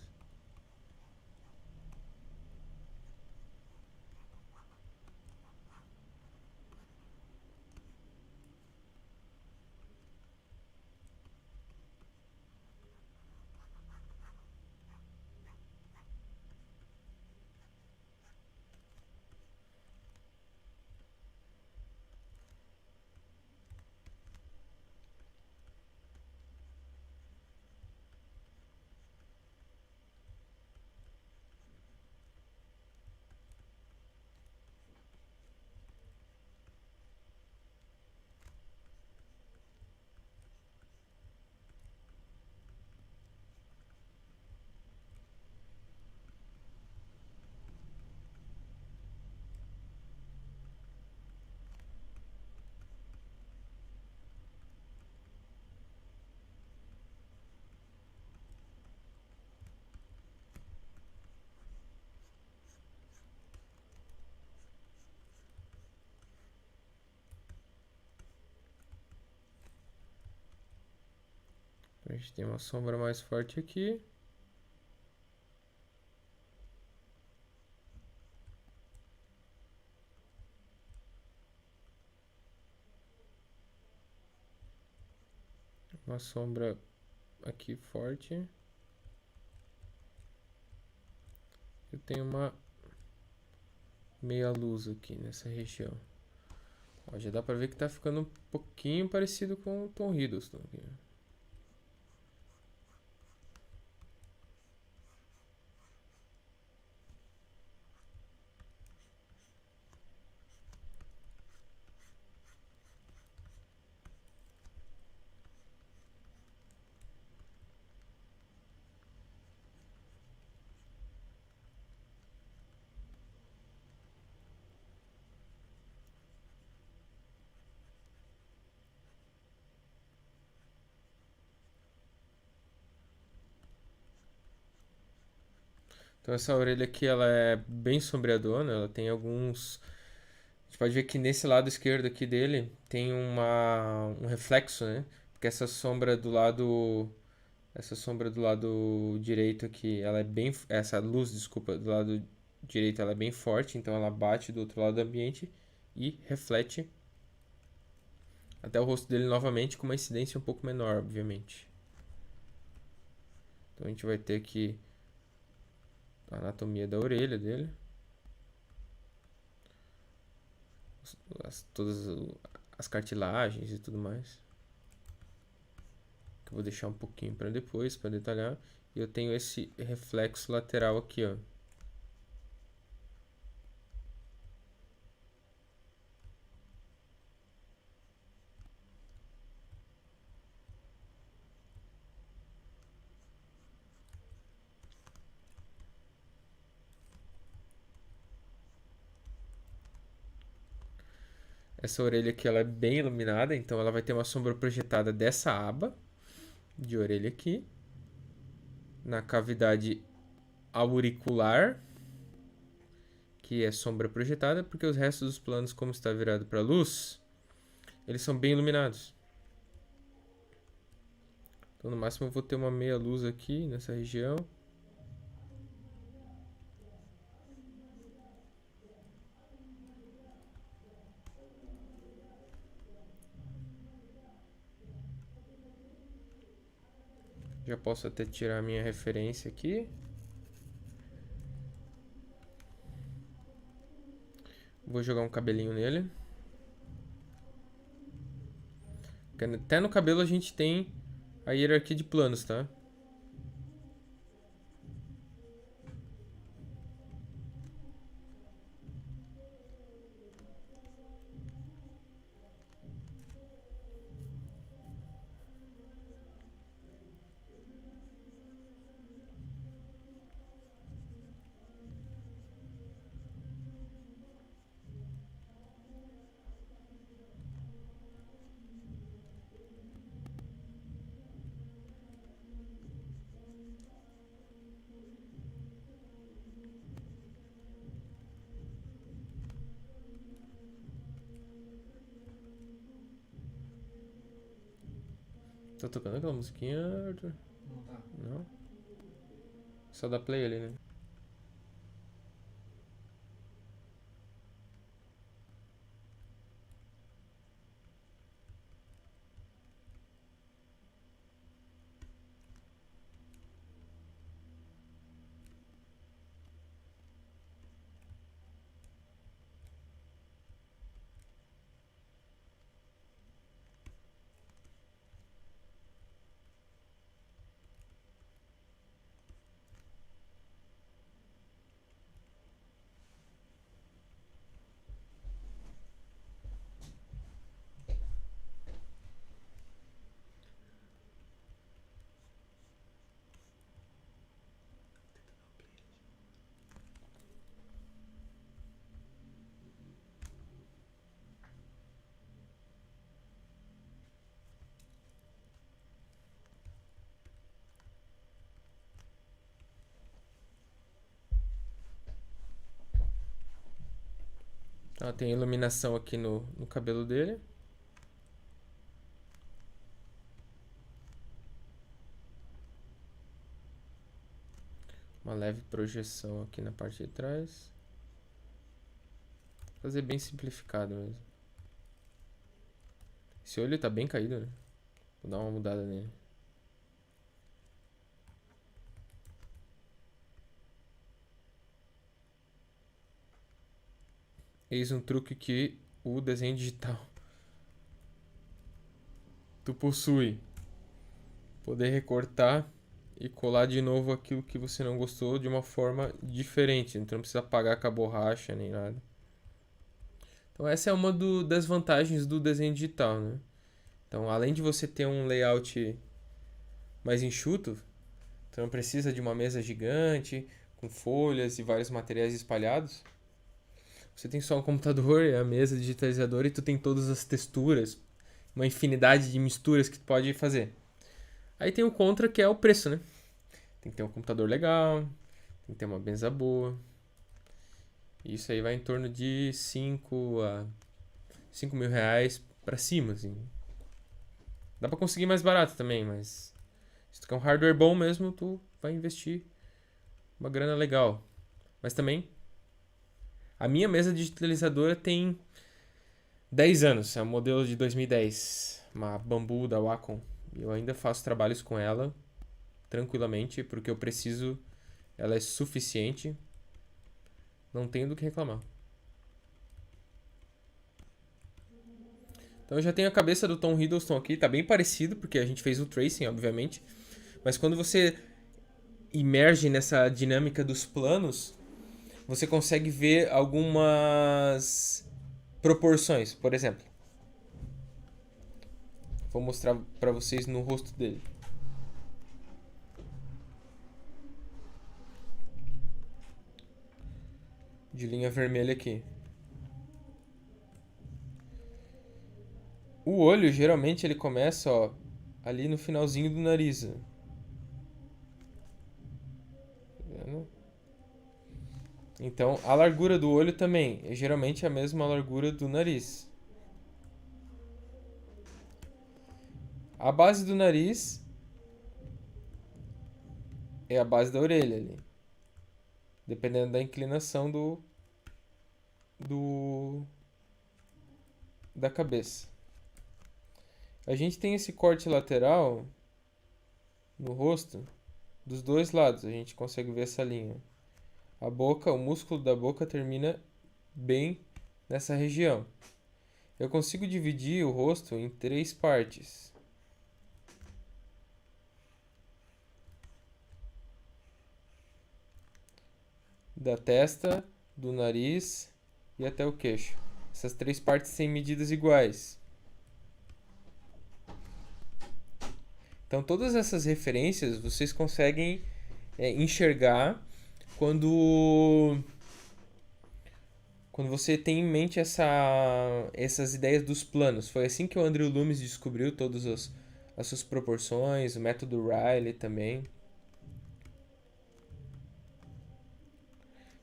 A gente tem uma sombra mais forte aqui. Uma sombra aqui forte. Eu tenho uma meia luz aqui nessa região. Ó, já dá pra ver que tá ficando um pouquinho parecido com o Tom Hiddleston aqui. Então essa orelha aqui ela é bem sombreadona, ela tem alguns. A gente pode ver que nesse lado esquerdo aqui dele tem um reflexo, né? Porque essa sombra do lado direito aqui, ela é bem, essa luz, desculpa, do lado direito ela é bem forte, então ela bate do outro lado do ambiente e reflete até o rosto dele novamente com uma incidência um pouco menor, obviamente. Então a gente vai ter aqui a anatomia da orelha dele. Todas as cartilagens e tudo mais. Que eu vou deixar um pouquinho para depois, para detalhar. E eu tenho esse reflexo lateral aqui, ó. Essa orelha aqui ela é bem iluminada, então ela vai ter uma sombra projetada dessa aba de orelha aqui, na cavidade auricular, que é sombra projetada, porque os restos dos planos, como está virado para a luz, eles são bem iluminados. Então no máximo eu vou ter uma meia luz aqui nessa região. Já posso até tirar a minha referência aqui. Vou jogar um cabelinho nele. Porque até no cabelo a gente tem a hierarquia de planos, tá? Tá tocando aquela musiquinha, Arthur? Não tá. Não? Só dá play ali, né? Então, tem iluminação aqui no cabelo dele. uma leve projeção aqui na parte de trás. Vou fazer bem simplificado mesmo. Esse olho tá bem caído, né? Vou dar uma mudada nele. Eis um truque que o desenho digital tu possui. Poder recortar e colar de novo aquilo que você não gostou de uma forma diferente. Então não precisa apagar com a borracha nem nada. Então essa é uma das vantagens do desenho digital, né? Então além de você ter um layout mais enxuto, tu não precisa de uma mesa gigante com folhas e vários materiais espalhados. Você tem só um computador e a mesa digitalizadora e tu tem todas as texturas, uma infinidade de misturas que tu pode fazer. Aí tem o contra, que é o preço, né? Tem que ter um computador legal, tem que ter uma mesa boa. E isso aí vai em torno de 5 a 5 mil reais pra cima, assim. Dá pra conseguir mais barato também, mas se tu quer um hardware bom mesmo, tu vai investir uma grana legal. Mas também, a minha mesa digitalizadora tem 10 anos, é um modelo de 2010, uma Bambu da Wacom. Eu ainda faço trabalhos com ela tranquilamente, porque eu preciso, ela é suficiente, não tenho do que reclamar. Então eu já tenho a cabeça do Tom Hiddleston aqui, tá bem parecido, porque a gente fez o tracing, obviamente, mas quando você imerge nessa dinâmica dos planos, você consegue ver algumas proporções. Por exemplo, vou mostrar pra vocês no rosto dele. De linha vermelha aqui. O olho, geralmente, ele começa, ó, ali no finalzinho do nariz. Ó. Tá vendo? Então, a largura do olho também é geralmente a mesma largura do nariz. A base do nariz é a base da orelha ali. Dependendo da inclinação do da cabeça. A gente tem esse corte lateral no rosto dos dois lados. A gente consegue ver essa linha. A boca, o músculo da boca termina bem nessa região. Eu consigo dividir o rosto em 3 partes. Da testa, do nariz e até o queixo. Essas 3 partes têm medidas iguais. Então todas essas referências vocês conseguem enxergar quando você tem em mente essas ideias dos planos. Foi assim que o Andrew Loomis descobriu todas as suas proporções, o método Riley também.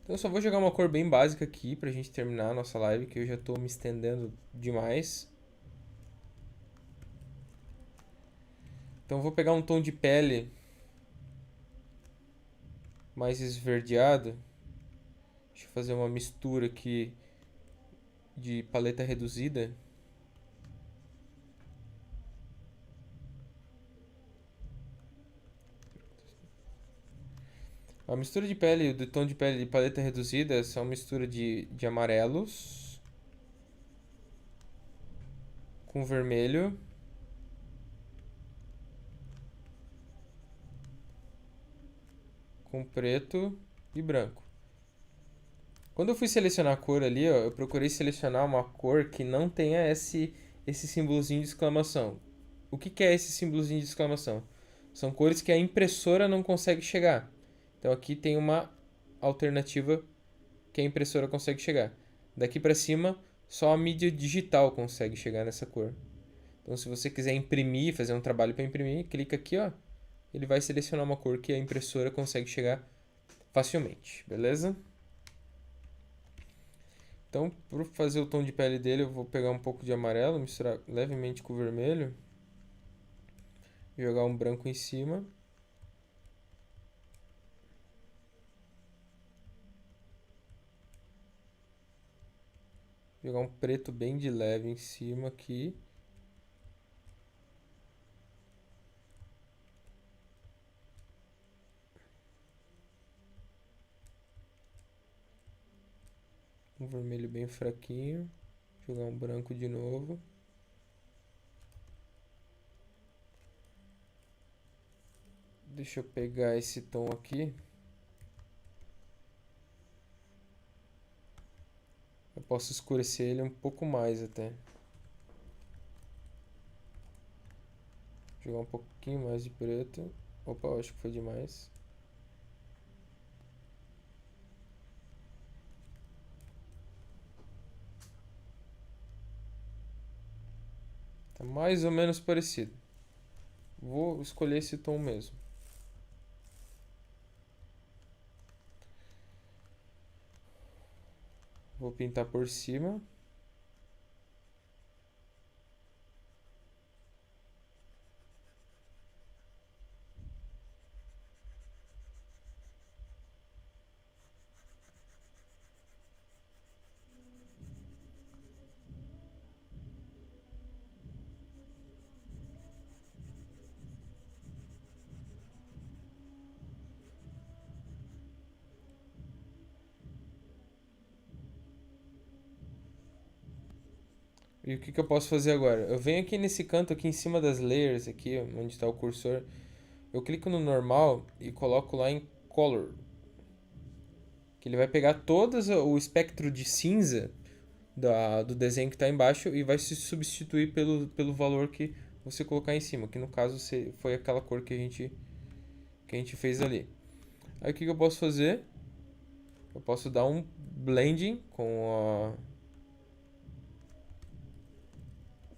Então eu só vou jogar uma cor bem básica aqui pra gente terminar a nossa live, que eu já tô me estendendo demais. Então eu vou pegar um tom de pele mais esverdeado. Deixa eu fazer uma mistura aqui de paleta reduzida. A mistura de pele, do tom de pele de paleta reduzida são mistura de amarelos com vermelho, com preto e branco. Quando eu fui selecionar a cor ali, ó, eu procurei selecionar uma cor que não tenha esse símbolozinho de exclamação. O que é esse símbolozinho de exclamação? São cores que a impressora não consegue chegar. Então aqui tem uma alternativa que a impressora consegue chegar. Daqui para cima, só a mídia digital consegue chegar nessa cor. Então se você quiser imprimir, fazer um trabalho para imprimir, clica aqui, ó. Ele vai selecionar uma cor que a impressora consegue chegar facilmente, beleza? Então, para fazer o tom de pele dele, eu vou pegar um pouco de amarelo, misturar levemente com o vermelho, jogar um branco em cima. Jogar um preto bem de leve em cima aqui. Um vermelho bem fraquinho. Jogar um branco de novo. Deixa eu pegar esse tom aqui. Eu posso escurecer ele um pouco mais até. Jogar um pouquinho mais de preto. Opa, eu acho que foi demais. Tá mais ou menos parecido. Vou escolher esse tom mesmo. Vou pintar por cima. E o que eu posso fazer agora? Eu venho aqui nesse canto aqui em cima das layers aqui, onde está o cursor. Eu clico no normal e coloco lá em color. Que ele vai pegar todo o espectro de cinza do desenho que está embaixo e vai se substituir pelo valor que você colocar em cima. Que no caso foi aquela cor que a gente fez ali. Aí o que eu posso fazer? Eu posso dar um blending com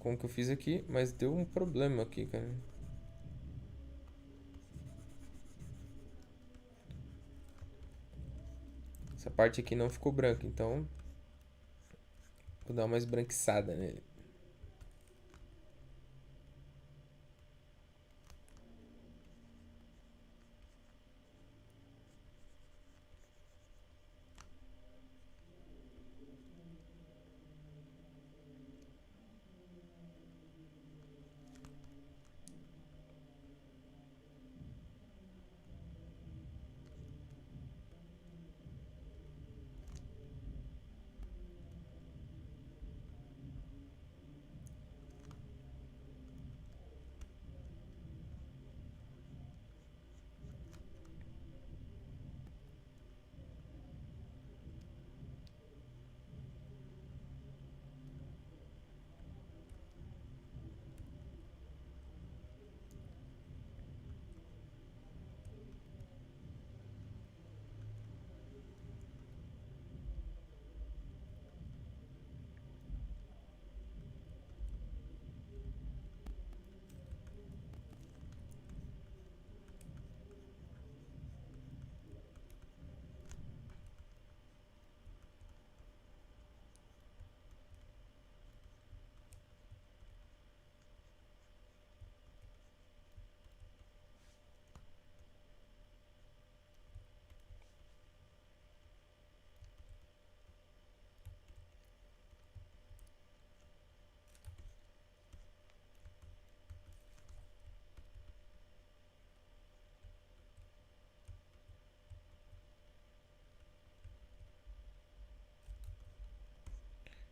o que eu fiz aqui, mas deu um problema aqui, cara. Essa parte aqui não ficou branca, então vou dar uma esbranquiçada nele.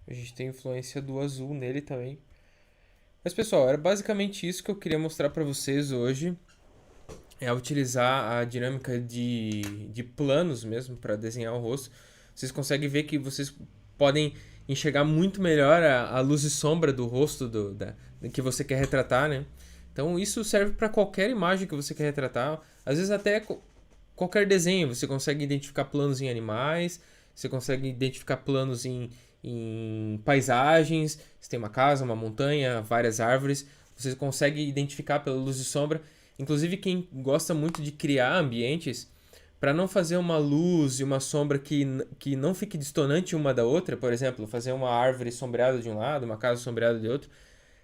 A gente tem influência do azul nele também. Mas pessoal, era basicamente isso que eu queria mostrar para vocês hoje. É utilizar a dinâmica de planos mesmo para desenhar o rosto. Vocês conseguem ver que vocês podem enxergar muito melhor a luz e sombra do rosto que você quer retratar, né? Então isso serve para qualquer imagem que você quer retratar. Às vezes até qualquer desenho. Você consegue identificar planos em animais, você consegue identificar planos em paisagens. Você tem uma casa, uma montanha, várias árvores. Você consegue identificar pela luz e sombra. Inclusive quem gosta muito de criar ambientes, para não fazer uma luz e uma sombra que não fique distonante uma da outra, por exemplo, fazer uma árvore sombreada de um lado, uma casa sombreada de outro,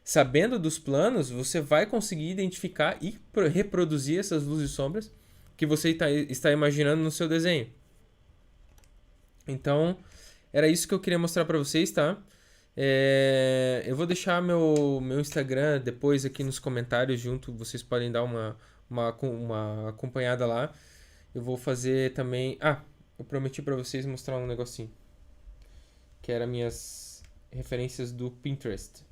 sabendo dos planos, você vai conseguir identificar e reproduzir essas luzes e sombras que você está imaginando no seu desenho. Então, era isso que eu queria mostrar para vocês, tá? Eu vou deixar meu Instagram depois aqui nos comentários junto. Vocês podem dar uma acompanhada lá. Eu vou fazer também. Ah, eu prometi pra vocês mostrar um negocinho. Que era minhas referências do Pinterest.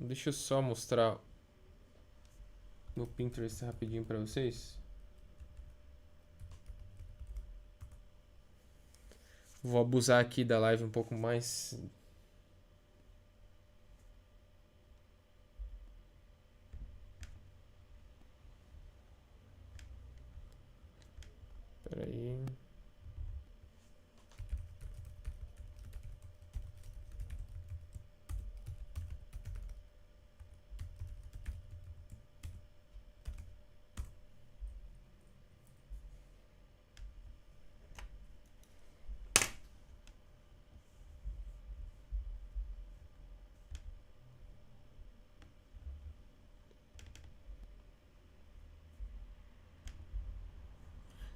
Deixa eu só mostrar no Pinterest rapidinho pra vocês. Vou abusar aqui da live um pouco mais. Pera aí.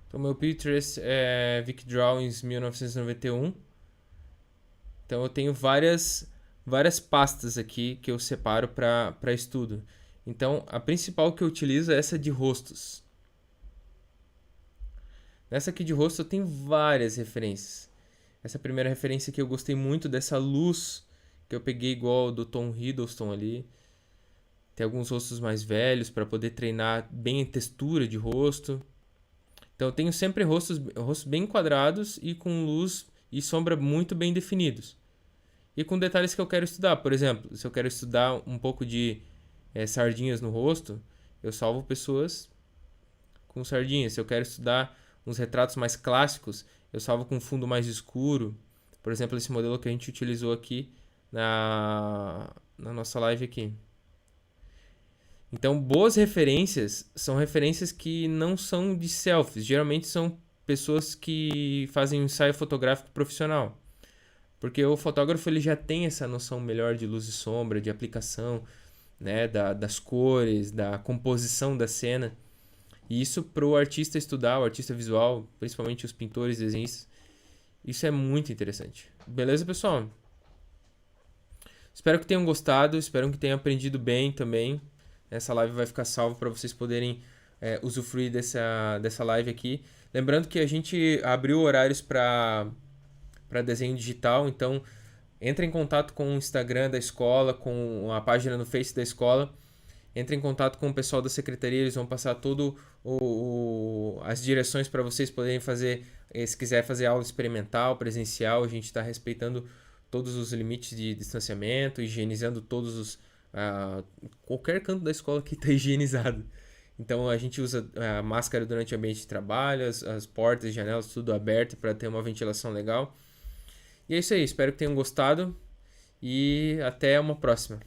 Então, meu Pinterest é Vic Drawings 1991. Então, eu tenho várias pastas aqui que eu separo para estudo. Então, a principal que eu utilizo é essa de rostos. Nessa aqui de rosto eu tenho várias referências. Essa primeira referência aqui eu gostei muito dessa luz que eu peguei igual do Tom Hiddleston ali. Tem alguns rostos mais velhos para poder treinar bem a textura de rosto. Então eu tenho sempre rostos bem quadrados e com luz e sombra muito bem definidos. E com detalhes que eu quero estudar. Por exemplo, se eu quero estudar um pouco de sardinhas no rosto, eu salvo pessoas com sardinhas. Se eu quero estudar uns retratos mais clássicos, eu salvo com fundo mais escuro. Por exemplo, esse modelo que a gente utilizou aqui na nossa live aqui. Então, boas referências são referências que não são de selfies. Geralmente são pessoas que fazem um ensaio fotográfico profissional. Porque o fotógrafo ele já tem essa noção melhor de luz e sombra, de aplicação, né, das cores, da composição da cena. E isso para o artista estudar, o artista visual, principalmente os pintores, desenhistas, isso é muito interessante. Beleza, pessoal? Espero que tenham gostado, espero que tenham aprendido bem também. Essa live vai ficar salva para vocês poderem usufruir dessa live aqui. Lembrando que a gente abriu horários para desenho digital, então entre em contato com o Instagram da escola, com a página no Face da escola. Entre em contato com o pessoal da secretaria, eles vão passar todo as direções para vocês poderem fazer, se quiser fazer aula experimental, presencial, a gente está respeitando todos os limites de distanciamento, higienizando todos os qualquer canto da escola que está higienizado. Então a gente usa a máscara durante o ambiente de trabalho, as portas e janelas tudo aberto para ter uma ventilação legal. E é isso aí, espero que tenham gostado e até uma próxima.